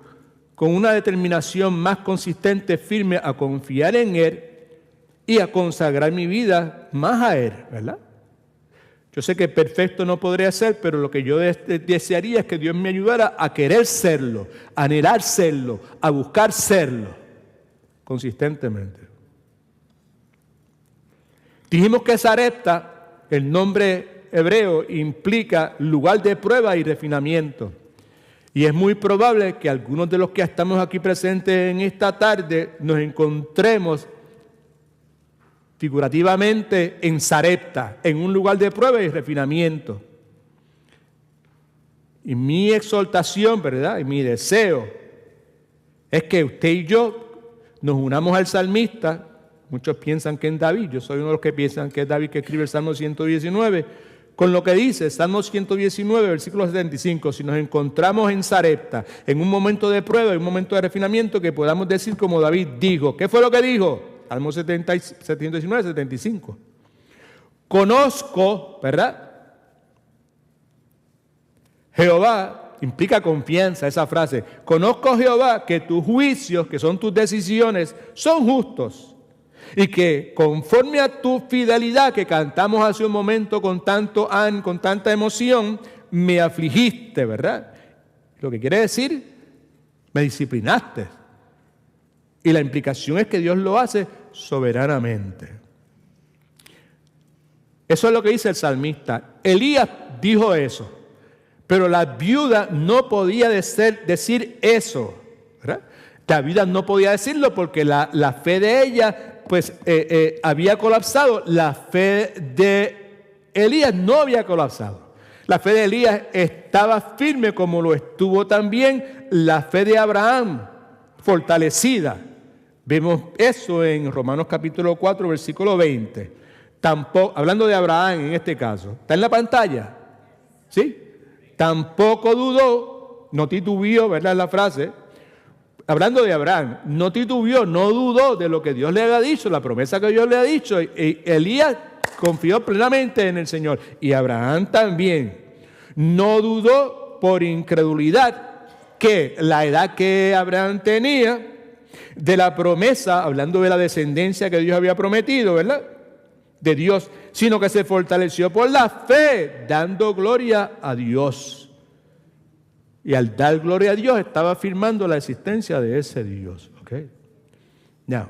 una determinación más consistente, firme, a confiar en Él y a consagrar mi vida más a Él, ¿verdad? Yo sé que perfecto no podría ser, pero lo que yo desearía es que Dios me ayudara a querer serlo, a anhelar serlo, a buscar serlo consistentemente. Dijimos que Sarepta, el nombre hebreo, implica lugar de prueba y refinamiento. Y es muy probable que algunos de los que estamos aquí presentes en esta tarde nos encontremos figurativamente en Sarepta, en un lugar de prueba y refinamiento. Y mi exhortación, ¿verdad?, y mi deseo es que usted y yo nos unamos al salmista. Muchos piensan que es David, yo soy uno de los que piensan que es David que escribe el Salmo 119, con lo que dice Salmo 119, versículo 75, si nos encontramos en Sarepta, en un momento de prueba, en un momento de refinamiento, que podamos decir como David dijo. ¿Qué fue lo que dijo? Salmo 119, 75. Conozco, ¿verdad? Jehová, implica confianza esa frase. Conozco, Jehová, que tus juicios, que son tus decisiones, son justos. Y que conforme a tu fidelidad, que cantamos hace un momento con tanta emoción, me afligiste, ¿verdad? Lo que quiere decir, me disciplinaste. Y la implicación es que Dios lo hace soberanamente. Eso es lo que dice el salmista. Elías dijo eso, pero la viuda no podía decir eso, ¿verdad? La viuda no podía decirlo porque la fe de ella pues había colapsado. La fe de Elías no había colapsado. La fe de Elías estaba firme, como lo estuvo también la fe de Abraham, fortalecida. Vemos eso en Romanos capítulo 4, versículo 20. Tampoco, hablando de Abraham en este caso, ¿está en la pantalla? ¿Sí? Tampoco dudó, no titubeó, ¿verdad? La frase. hablando de Abraham, no titubeó, no dudó de lo que Dios le había dicho, la promesa que Dios le había dicho. Y Elías confió plenamente en el Señor. Y Abraham también no dudó por incredulidad que la edad que Abraham tenía, de la promesa, hablando de la descendencia que Dios había prometido, ¿verdad?, de Dios, sino que se fortaleció por la fe, dando gloria a Dios. Y al dar gloria a Dios, estaba afirmando la existencia de ese Dios. ¿Okay? Now,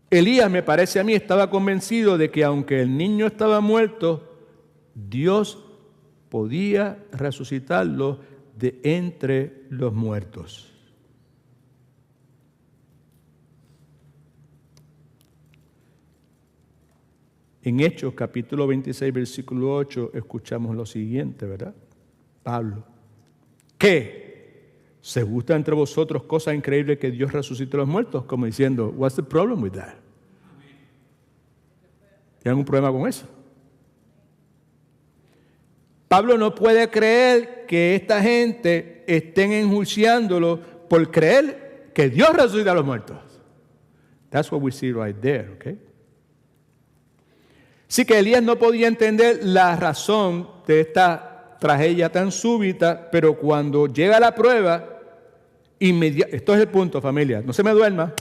Elías, me parece a mí, estaba convencido de que aunque el niño estaba muerto, Dios podía resucitarlo de entre los muertos. En Hechos, capítulo 26, versículo 8, escuchamos lo siguiente, ¿verdad? Pablo, ¿qué? ¿Se gusta entre vosotros cosa increíble que Dios resucite a los muertos? Como diciendo, what's the problem with that? ¿Tienen algún problema con eso? Pablo no puede creer que esta gente estén enjuiciándolo por creer que Dios resucita a los muertos. That's what we see right there, okay? Así que Elías no podía entender la razón de esta tragedia tan súbita, pero cuando llega la prueba, esto es el punto, familia, no se me duerma.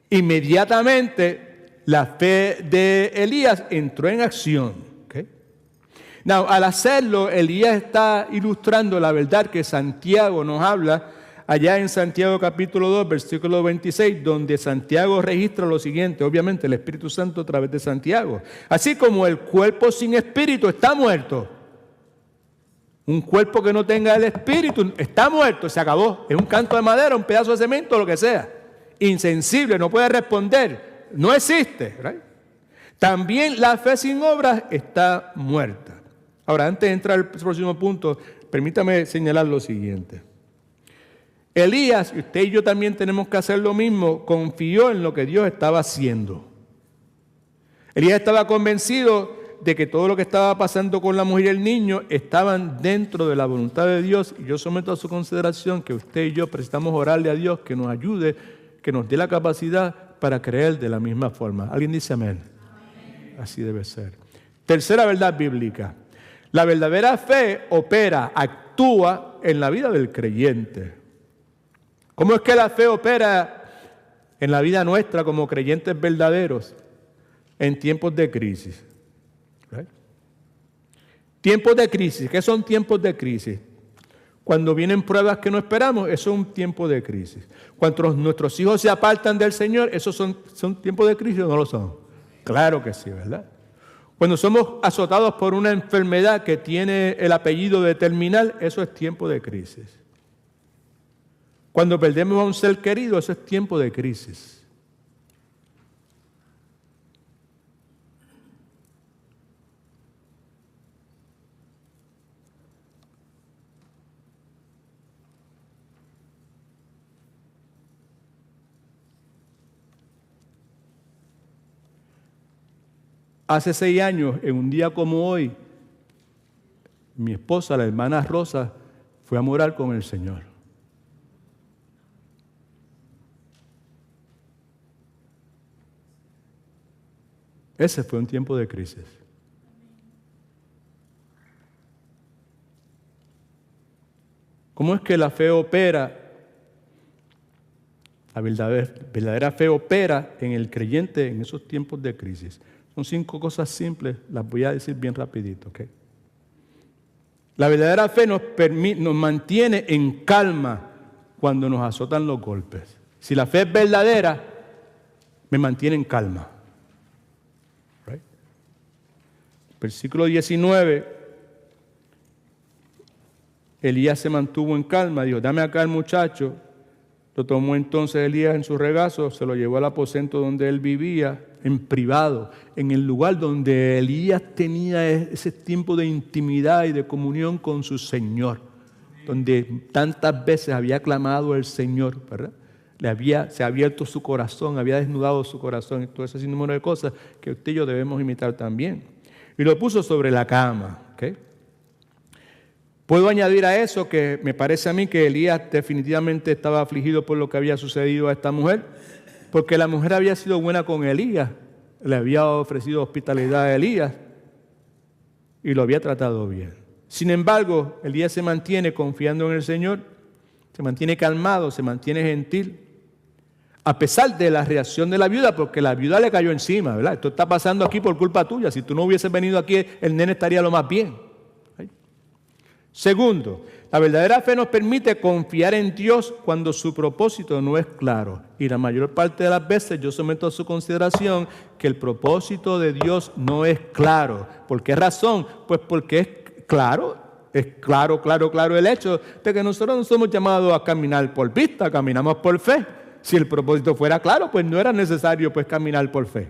Inmediatamente la fe de Elías entró en acción. ¿Okay? Now, al hacerlo, Elías está ilustrando la verdad que Santiago nos habla allá en Santiago capítulo 2, versículo 26, donde Santiago registra lo siguiente, obviamente el Espíritu Santo a través de Santiago. Así como el cuerpo sin espíritu está muerto. Un cuerpo que no tenga el espíritu está muerto, se acabó. Es un canto de madera, un pedazo de cemento, lo que sea. Insensible, no puede responder, no existe. ¿Right? También la fe sin obras está muerta. Ahora, antes de entrar al próximo punto, permítame señalar lo siguiente. Elías, y usted y yo también tenemos que hacer lo mismo, confió en lo que Dios estaba haciendo. Elías estaba convencido de que todo lo que estaba pasando con la mujer y el niño estaban dentro de la voluntad de Dios, y yo someto a su consideración que usted y yo necesitamos orarle a Dios que nos ayude, que nos dé la capacidad para creer de la misma forma. ¿Alguien dice amén? Amén. Así debe ser. Tercera verdad bíblica. La verdadera fe opera, actúa en la vida del creyente. ¿Cómo es que la fe opera en la vida nuestra como creyentes verdaderos en tiempos de crisis? ¿Right? Tiempos de crisis. ¿Qué son tiempos de crisis? Cuando vienen pruebas que no esperamos, eso es un tiempo de crisis. Cuando nuestros hijos se apartan del Señor, ¿esos son tiempos de crisis o no lo son? Claro que sí, ¿verdad? Cuando somos azotados por una enfermedad que tiene el apellido de terminal, eso es tiempo de crisis. Cuando perdemos a un ser querido, eso es tiempo de crisis. Hace 6 años, en un día como hoy, mi esposa, la hermana Rosa, fue a morar con el Señor. Ese fue un tiempo de crisis. ¿Cómo es que la fe opera? La verdadera fe opera en el creyente en esos tiempos de crisis. Son 5 cosas simples, las voy a decir bien rapidito, ¿ok? La verdadera fe nos mantiene en calma cuando nos azotan los golpes. Si la fe es verdadera, me mantiene en calma. Right? Versículo 19, Elías se mantuvo en calma, dijo, dame acá al muchacho. Lo tomó entonces Elías en su regazo, se lo llevó al aposento donde él vivía, en privado, en el lugar donde Elías tenía ese tiempo de intimidad y de comunión con su Señor, donde tantas veces había clamado el Señor, ¿verdad? Se había abierto su corazón, había desnudado su corazón, y todo ese sinnúmero de cosas que usted y yo debemos imitar también. Y lo puso sobre la cama, ¿ok? Puedo añadir a eso que me parece a mí que Elías definitivamente estaba afligido por lo que había sucedido a esta mujer, porque la mujer había sido buena con Elías, le había ofrecido hospitalidad a Elías y lo había tratado bien. Sin embargo, Elías se mantiene confiando en el Señor, se mantiene calmado, se mantiene gentil, a pesar de la reacción de la viuda, porque la viuda le cayó encima, ¿verdad? Esto está pasando aquí por culpa tuya. Si tú no hubieses venido aquí, el nene estaría lo más bien. ¿Sí? Segundo, la verdadera fe nos permite confiar en Dios cuando su propósito no es claro. Y la mayor parte de las veces yo someto a su consideración que el propósito de Dios no es claro. ¿Por qué razón? Pues porque es claro el hecho de que nosotros no somos llamados a caminar por vista, caminamos por fe. Si el propósito fuera claro, pues no era necesario pues caminar por fe.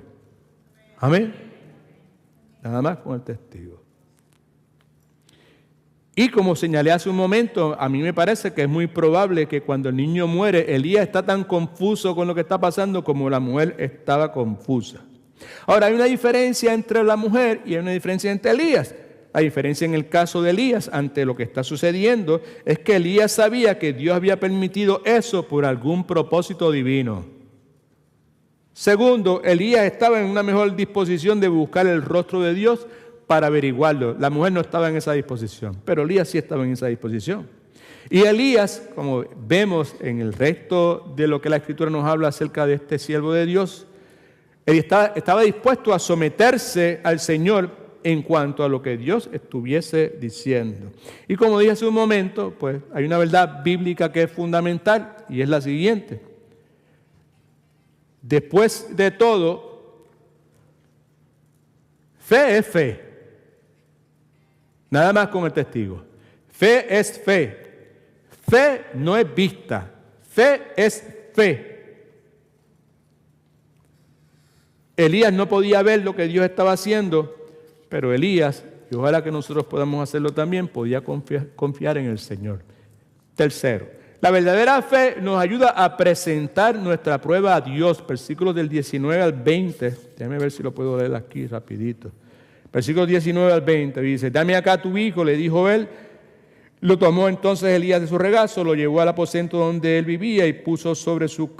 Amén. Nada más con el testigo. Y como señalé hace un momento, a mí me parece que es muy probable que cuando el niño muere, Elías está tan confuso con lo que está pasando como la mujer estaba confusa. Ahora, hay una diferencia entre la mujer y hay una diferencia entre Elías. La diferencia en el caso de Elías ante lo que está sucediendo es que Elías sabía que Dios había permitido eso por algún propósito divino. Segundo, Elías estaba en una mejor disposición de buscar el rostro de Dios para averiguarlo. La mujer no estaba en esa disposición, pero Elías sí estaba en esa disposición. Y Elías, como vemos en el resto de lo que la Escritura nos habla acerca de este siervo de Dios, él estaba dispuesto a someterse al Señor en cuanto a lo que Dios estuviese diciendo. Y como dije hace un momento, pues hay una verdad bíblica que es fundamental y es la siguiente. Después de todo, fe es fe. Nada más con el testigo. Fe es fe. Fe no es vista. Fe es fe. Elías no podía ver lo que Dios estaba haciendo, pero Elías, y ojalá que nosotros podamos hacerlo también, podía confiar en el Señor. Tercero, la verdadera fe nos ayuda a presentar nuestra prueba a Dios. Versículos del 19 al 20. Déjame ver si lo puedo leer aquí rapidito. Versículos 19 al 20 dice: dame acá tu hijo, le dijo él. Lo tomó entonces Elías de su regazo, lo llevó al aposento donde él vivía y lo puso sobre su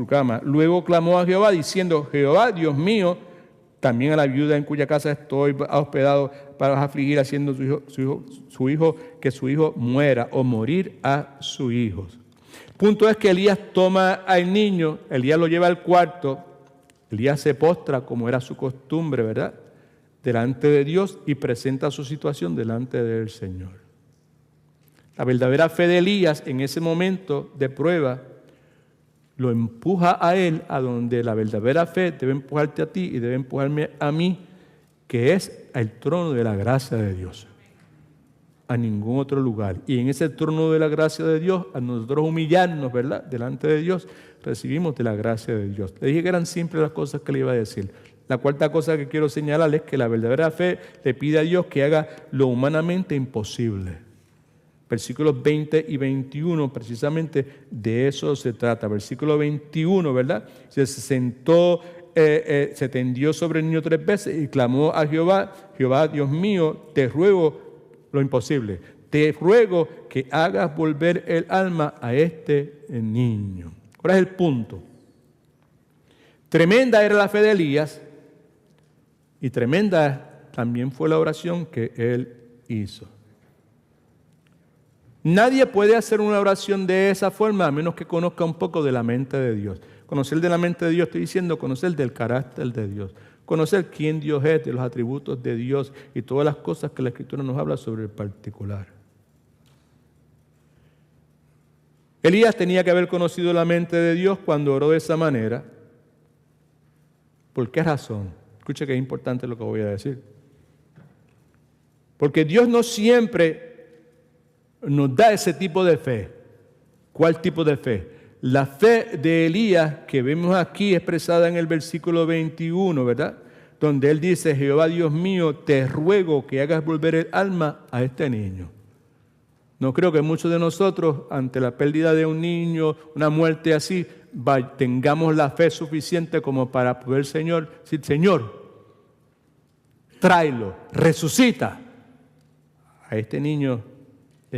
cama. Luego clamó a Jehová diciendo: Jehová, Dios mío, también a la viuda en cuya casa estoy hospedado para afligir, haciendo su hijo muera o morir a su hijo. El punto es que Elías toma al niño, Elías lo lleva al cuarto, Elías se postra como era su costumbre, ¿verdad?, delante de Dios y presenta su situación delante del Señor. La verdadera fe de Elías en ese momento de prueba lo empuja a él a donde la verdadera fe debe empujarte a ti y debe empujarme a mí, que es al trono de la gracia de Dios. A ningún otro lugar. Y en ese trono de la gracia de Dios, a nosotros humillarnos, ¿verdad?, delante de Dios, recibimos de la gracia de Dios. Le dije que eran simples las cosas que le iba a decir. La cuarta cosa que quiero señalar es que la verdadera fe le pide a Dios que haga lo humanamente imposible. Versículos 20 y 21, precisamente de eso se trata. Versículo 21, ¿verdad? Se sentó, se tendió sobre el niño 3 veces y clamó a Jehová: Jehová, Dios mío, te ruego lo imposible. Te ruego que hagas volver el alma a este niño. ¿Cuál es el punto? Tremenda era la fe de Elías y tremenda también fue la oración que él hizo. Nadie puede hacer una oración de esa forma a menos que conozca un poco de la mente de Dios. Conocer de la mente de Dios, estoy diciendo, conocer del carácter de Dios. Conocer quién Dios es, de los atributos de Dios y todas las cosas que la Escritura nos habla sobre el particular. Elías tenía que haber conocido la mente de Dios cuando oró de esa manera. ¿Por qué razón? Escuche que es importante lo que voy a decir. Porque Dios no siempre nos da ese tipo de fe. ¿Cuál tipo de fe? La fe de Elías que vemos aquí expresada en el versículo 21, ¿verdad? Donde él dice: Jehová Dios mío, te ruego que hagas volver el alma a este niño. No creo que muchos de nosotros, ante la pérdida de un niño, una muerte así, tengamos la fe suficiente como para poder, Señor, decir: Señor, tráelo, resucita a este niño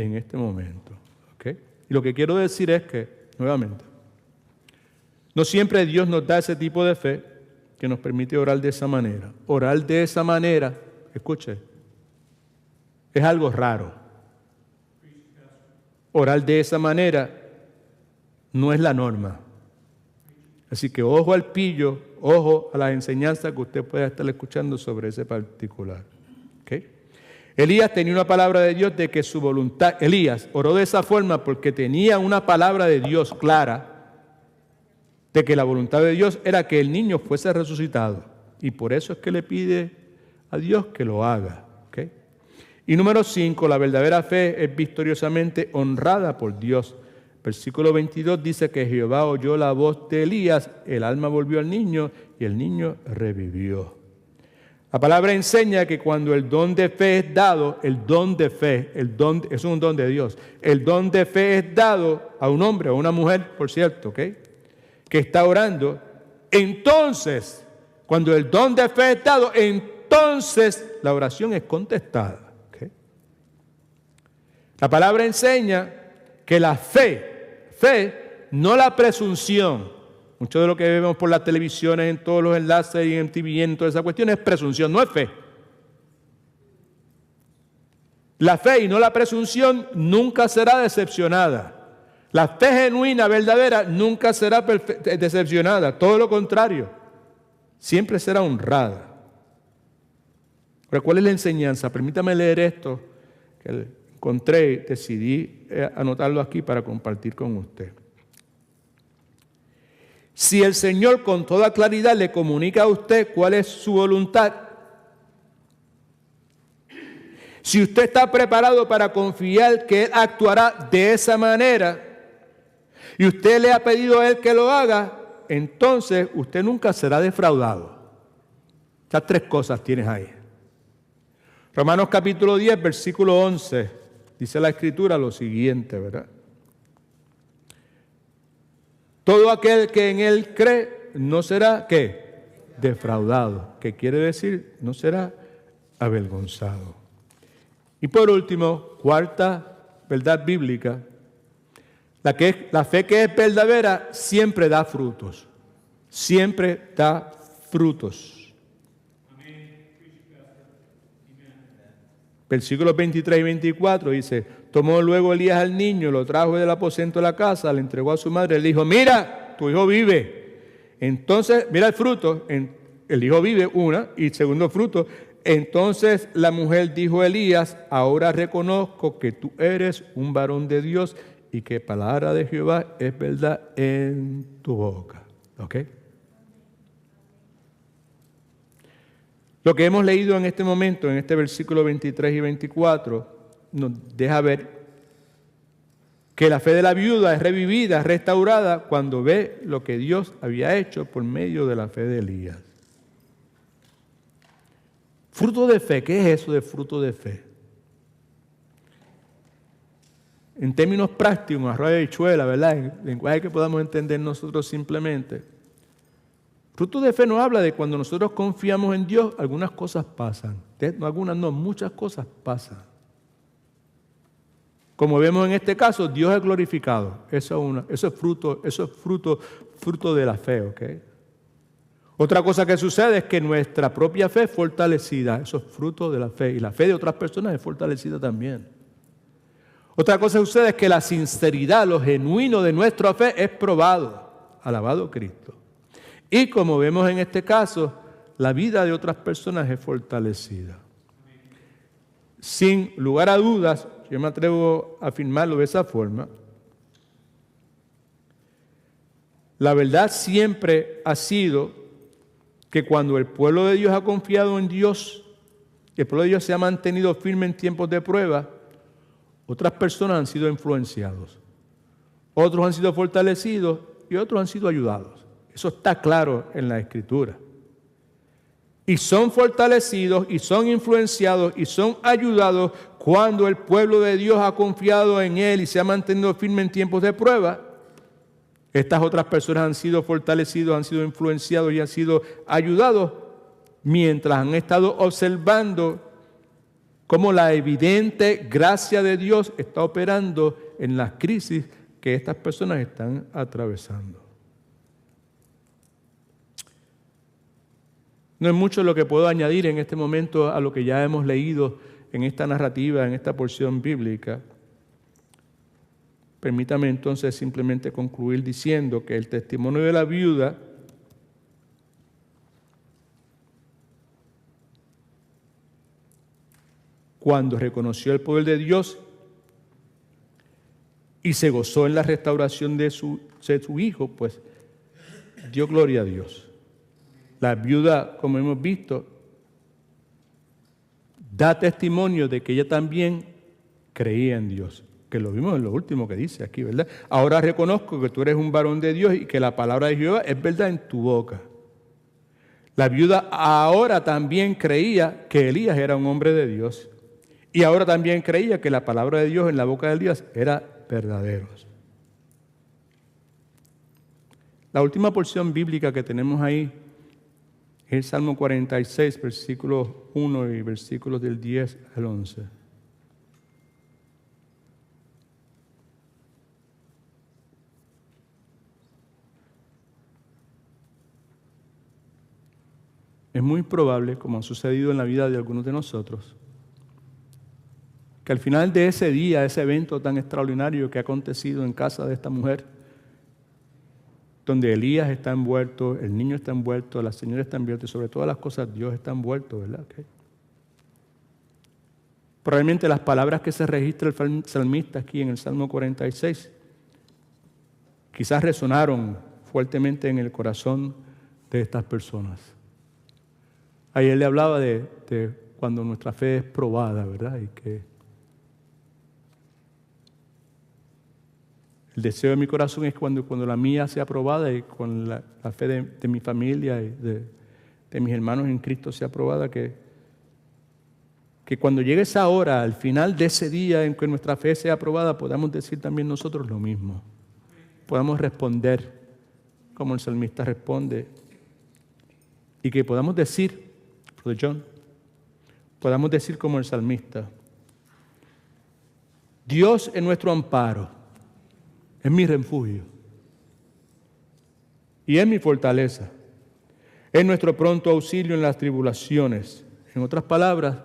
en este momento. ¿Okay? Y lo que quiero decir es que, nuevamente, no siempre Dios nos da ese tipo de fe que nos permite orar de esa manera. Orar de esa manera, escuche, es algo raro. Orar de esa manera no es la norma. Así que ojo al pillo, ojo a las enseñanzas que usted pueda estar escuchando sobre ese particular. ¿Okay? Elías tenía una palabra de Dios de que su voluntad, Elías oró de esa forma porque tenía una palabra de Dios clara de que la voluntad de Dios era que el niño fuese resucitado. Y por eso es que le pide a Dios que lo haga. ¿Okay? Y número 5, la verdadera fe es victoriosamente honrada por Dios. Versículo 22 dice que Jehová oyó la voz de Elías, el alma volvió al niño y el niño revivió. La palabra enseña que cuando el don de fe es dado, el don de fe, es un don de Dios. El don de fe es dado a un hombre o a una mujer, por cierto, ¿ok? Que está orando. Entonces, cuando el don de fe es dado, entonces la oración es contestada. ¿Okay? La palabra enseña que la fe, no la presunción. Mucho de lo que vemos por las televisiones, en todos los enlaces y en TV, en toda esa cuestión es presunción, no es fe. La fe y no la presunción nunca será decepcionada. La fe genuina, verdadera, nunca será decepcionada. Todo lo contrario, siempre será honrada. Ahora, ¿cuál es la enseñanza? Permítame leer esto que encontré y decidí anotarlo aquí para compartir con usted. Si el Señor con toda claridad le comunica a usted cuál es su voluntad, si usted está preparado para confiar que Él actuará de esa manera y usted le ha pedido a Él que lo haga, entonces usted nunca será defraudado. Estas 3 cosas tienes ahí. Romanos capítulo 10, versículo 11, dice la Escritura lo siguiente, ¿verdad? Todo aquel que en Él cree no será, ¿qué? Defraudado. ¿Qué quiere decir? No será avergonzado. Y por último, 4ª verdad bíblica. La fe que es verdadera siempre da frutos. Siempre da frutos. Versículos 23 y 24 dice: tomó luego Elías al niño, lo trajo del aposento de la casa, le entregó a su madre, le dijo: mira, tu hijo vive. Entonces, mira el fruto, el hijo vive, una, y segundo fruto. Entonces la mujer dijo a Elías: ahora reconozco que tú eres un varón de Dios y que palabra de Jehová es verdad en tu boca. ¿Ok? Lo que hemos leído en este momento, en este versículo 23 y 24, nos deja ver que la fe de la viuda es revivida, restaurada, cuando ve lo que Dios había hecho por medio de la fe de Elías. Fruto de fe, ¿qué es eso de fruto de fe? En términos prácticos, arroz de habichuela, ¿verdad? En lenguaje que podamos entender nosotros simplemente. Fruto de fe nos habla de cuando nosotros confiamos en Dios, algunas cosas pasan. No, muchas cosas pasan. Como vemos en este caso, Dios es glorificado. Eso es fruto de la fe, ¿ok? Otra cosa que sucede es que nuestra propia fe es fortalecida. Eso es fruto de la fe. Y la fe de otras personas es fortalecida también. Otra cosa que sucede es que la sinceridad, lo genuino de nuestra fe es probado. Alabado Cristo. Y como vemos en este caso, la vida de otras personas es fortalecida. Sin lugar a dudas, yo me atrevo a afirmarlo de esa forma, la verdad siempre ha sido que cuando el pueblo de Dios ha confiado en Dios, el pueblo de Dios se ha mantenido firme en tiempos de prueba, otras personas han sido influenciados, otros han sido fortalecidos y otros han sido ayudados. Eso está claro en la Escritura. Y son fortalecidos y son influenciados y son ayudados cuando el pueblo de Dios ha confiado en Él y se ha mantenido firme en tiempos de prueba. Estas otras personas han sido fortalecidos, han sido influenciados y han sido ayudados mientras han estado observando Cómo la evidente gracia de Dios está operando en las crisis que estas personas están atravesando. No es mucho lo que puedo añadir en este momento a lo que ya hemos leído en esta narrativa, en esta porción bíblica. Permítame entonces simplemente concluir diciendo que el testimonio de la viuda cuando reconoció el poder de Dios y se gozó en la restauración de su hijo, pues dio gloria a Dios. La viuda, como hemos visto, da testimonio de que ella también creía en Dios, que lo vimos en lo último que dice aquí, ¿verdad? Ahora reconozco que tú eres un varón de Dios y que la palabra de Jehová es verdad en tu boca. La viuda ahora también creía que Elías era un hombre de Dios y ahora también creía que la palabra de Dios en la boca de Elías era verdadera. La última porción bíblica que tenemos ahí es el Salmo 46, versículos 1 y versículos del 10 al 11. Es muy probable, como ha sucedido en la vida de algunos de nosotros, que al final de ese día, ese evento tan extraordinario que ha acontecido en casa de esta mujer, donde Elías está envuelto, el niño está envuelto, la señora está envuelta y sobre todas las cosas Dios está envuelto, ¿verdad? Okay. Probablemente las palabras que se registra el salmista aquí en el Salmo 46 quizás resonaron fuertemente en el corazón de estas personas. Ayer le hablaba de cuando nuestra fe es probada, ¿verdad? Y que el deseo de mi corazón es cuando la mía sea probada y con la fe de mi familia y de mis hermanos en Cristo sea probada, que cuando llegue esa hora, al final de ese día en que nuestra fe sea probada, podamos decir también nosotros lo mismo. Podamos responder como el salmista responde y que podamos decir, podamos decir como el salmista, Dios es nuestro amparo, es mi refugio y es mi fortaleza, es nuestro pronto auxilio en las tribulaciones. En otras palabras,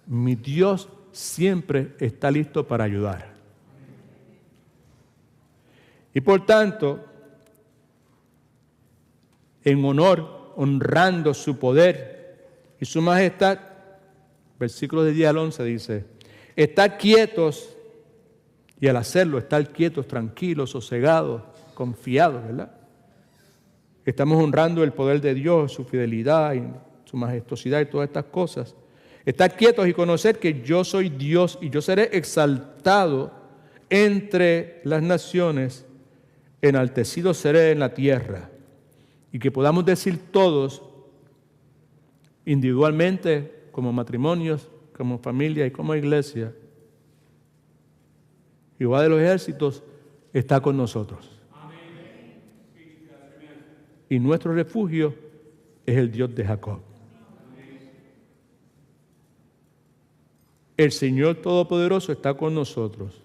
mi Dios siempre está listo para ayudar. Y por tanto, en honor, honrando su poder y su majestad, versículos de 10 al 11 dice, estad quietos, y al hacerlo, estar quietos, tranquilos, sosegados, confiados, ¿verdad? Estamos honrando el poder de Dios, su fidelidad y su majestuosidad y todas estas cosas. Estad quietos y conocer que yo soy Dios y yo seré exaltado entre las naciones, enaltecido seré en la tierra. Y que podamos decir todos, individualmente, como matrimonios, como familia y como iglesia, Jehová de los ejércitos está con nosotros. Amén. Y nuestro refugio es el Dios de Jacob. Amén. El Señor Todopoderoso está con nosotros.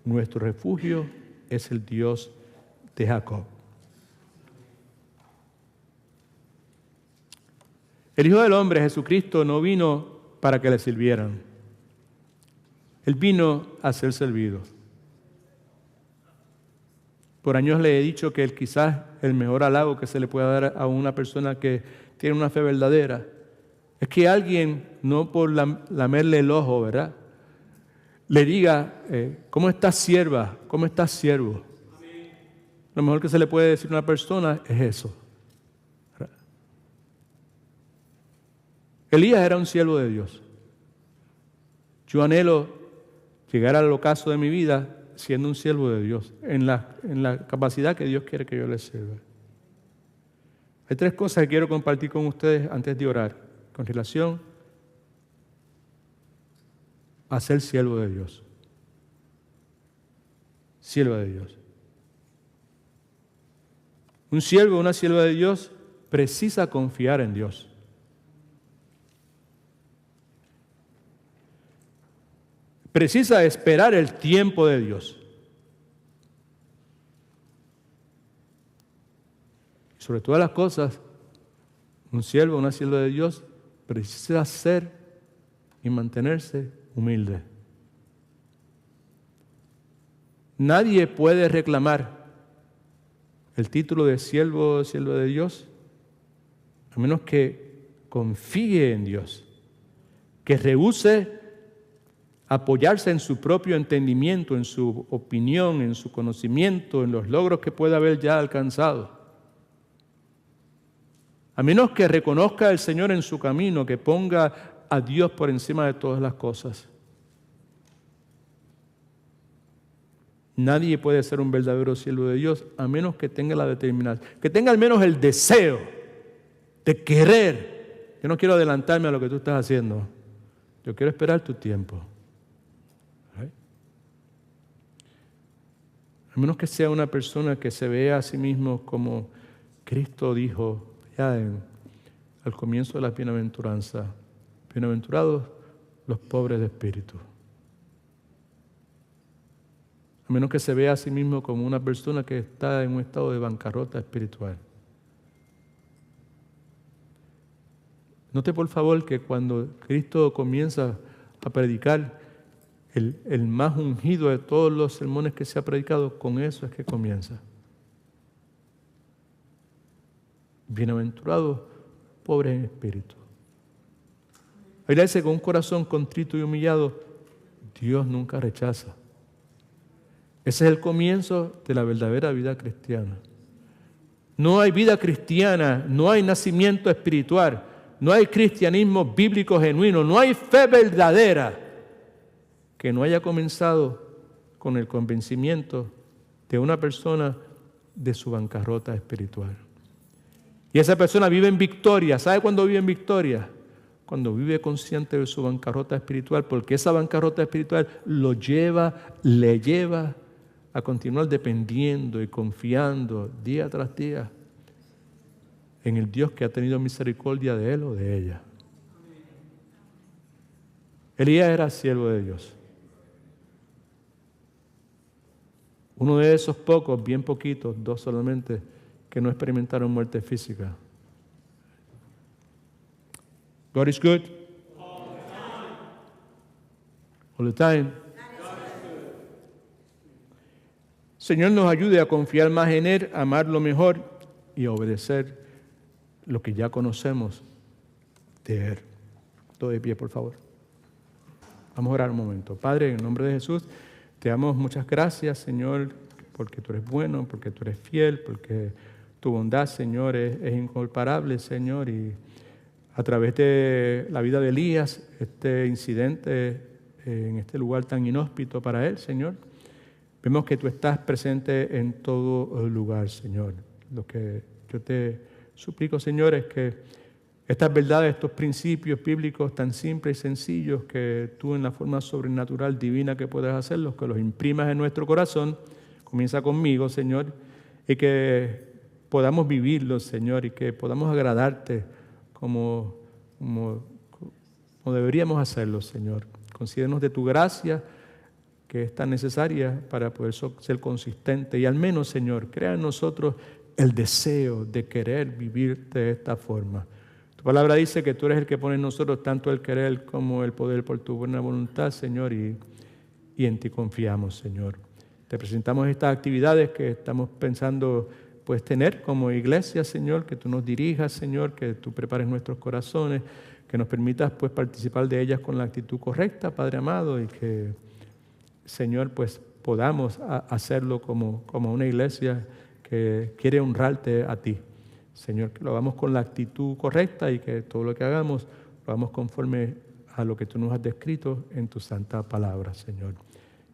Nuestro refugio es el Dios de Jacob. El Hijo del Hombre, Jesucristo, no vino para que le sirvieran. Él vino a ser servido. Por años le he dicho que quizás el mejor halago que se le pueda dar a una persona que tiene una fe verdadera es que alguien, no por lamerle el ojo, ¿verdad?, le diga, ¿cómo estás, sierva? ¿Cómo estás, siervo? Amén. Lo mejor que se le puede decir a una persona es eso. ¿Verdad? Elías era un siervo de Dios. Yo anhelo llegar al ocaso de mi vida siendo un siervo de Dios, en la capacidad que Dios quiere que yo le sirva. Hay tres cosas que quiero compartir con ustedes antes de orar, con relación a ser siervo de Dios. Siervo de Dios. Un siervo o una sierva de Dios precisa confiar en Dios. Precisa esperar el tiempo de Dios. Sobre todas las cosas, un siervo, una sierva de Dios precisa ser y mantenerse humilde. Nadie puede reclamar el título de siervo o sierva de Dios a menos que confíe en Dios, que rehúse apoyarse en su propio entendimiento, en su opinión, en su conocimiento, en los logros que pueda haber ya alcanzado. A menos que reconozca al Señor en su camino, que ponga a Dios por encima de todas las cosas. Nadie puede ser un verdadero siervo de Dios a menos que tenga la determinación, que tenga al menos el deseo de querer. Yo no quiero adelantarme a lo que tú estás haciendo. Yo quiero esperar tu tiempo. A menos que sea una persona que se vea a sí mismo como Cristo dijo ya al comienzo de la bienaventuranza: bienaventurados los pobres de espíritu. A menos que se vea a sí mismo como una persona que está en un estado de bancarrota espiritual. Note por favor que cuando Cristo comienza a predicar, el más ungido de todos los sermones que se ha predicado, con eso es que comienza. Bienaventurados pobres en espíritu. La Biblia dice: con un corazón contrito y humillado, Dios nunca rechaza. Ese es el comienzo de la verdadera vida cristiana. No hay vida cristiana, no hay nacimiento espiritual, no hay cristianismo bíblico genuino, no hay fe verdadera que no haya comenzado con el convencimiento de una persona de su bancarrota espiritual. Y esa persona vive en victoria. ¿Sabe cuándo vive en victoria? Cuando vive consciente de su bancarrota espiritual, porque esa bancarrota espiritual le lleva a continuar dependiendo y confiando día tras día en el Dios que ha tenido misericordia de él o de ella. Elías era siervo de Dios. Uno de esos pocos, bien poquitos, 2 solamente, que no experimentaron muerte física. God is good. All the time. Señor, nos ayude a confiar más en Él, a amarlo mejor y a obedecer lo que ya conocemos de Él. Todo de pie, por favor. Vamos a orar un momento. Padre, en el nombre de Jesús, te damos muchas gracias, Señor, porque tú eres bueno, porque tú eres fiel, porque tu bondad, Señor, es incomparable, Señor. Y a través de la vida de Elías, este incidente en este lugar tan inhóspito para él, Señor, vemos que tú estás presente en todo lugar, Señor. Lo que yo te suplico, Señor, es que estas verdades, estos principios bíblicos tan simples y sencillos que tú en la forma sobrenatural, divina que puedes hacerlos, que los imprimas en nuestro corazón. Comienza conmigo, Señor, y que podamos vivirlos, Señor, y que podamos agradarte como deberíamos hacerlo, Señor. Concédenos de tu gracia, que es tan necesaria para poder ser consistente. Y al menos, Señor, crea en nosotros el deseo de querer vivir de esta forma. Tu palabra dice que tú eres el que pone en nosotros tanto el querer como el poder por tu buena voluntad, Señor, y en ti confiamos, Señor. Te presentamos estas actividades que estamos pensando pues tener como iglesia, Señor, que tú nos dirijas, Señor, que tú prepares nuestros corazones, que nos permitas pues participar de ellas con la actitud correcta, Padre amado, y que, Señor, pues podamos hacerlo como una iglesia que quiere honrarte a ti. Señor, que lo hagamos con la actitud correcta y que todo lo que hagamos lo hagamos conforme a lo que tú nos has descrito en tu santa palabra, Señor.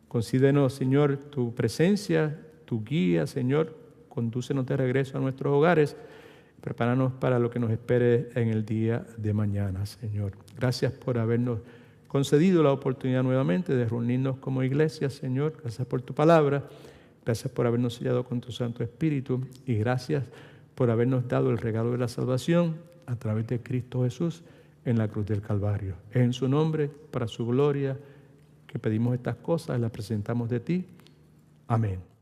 Concédenos, Señor, tu presencia, tu guía, Señor. Condúcenos de regreso a nuestros hogares. Prepáranos para lo que nos espere en el día de mañana, Señor. Gracias por habernos concedido la oportunidad nuevamente de reunirnos como iglesia, Señor. Gracias por tu palabra. Gracias por habernos sellado con tu Santo Espíritu. Y gracias por habernos dado el regalo de la salvación a través de Cristo Jesús en la cruz del Calvario. Es en su nombre, para su gloria, que que pedimos estas cosas, las presentamos de ti. Amén.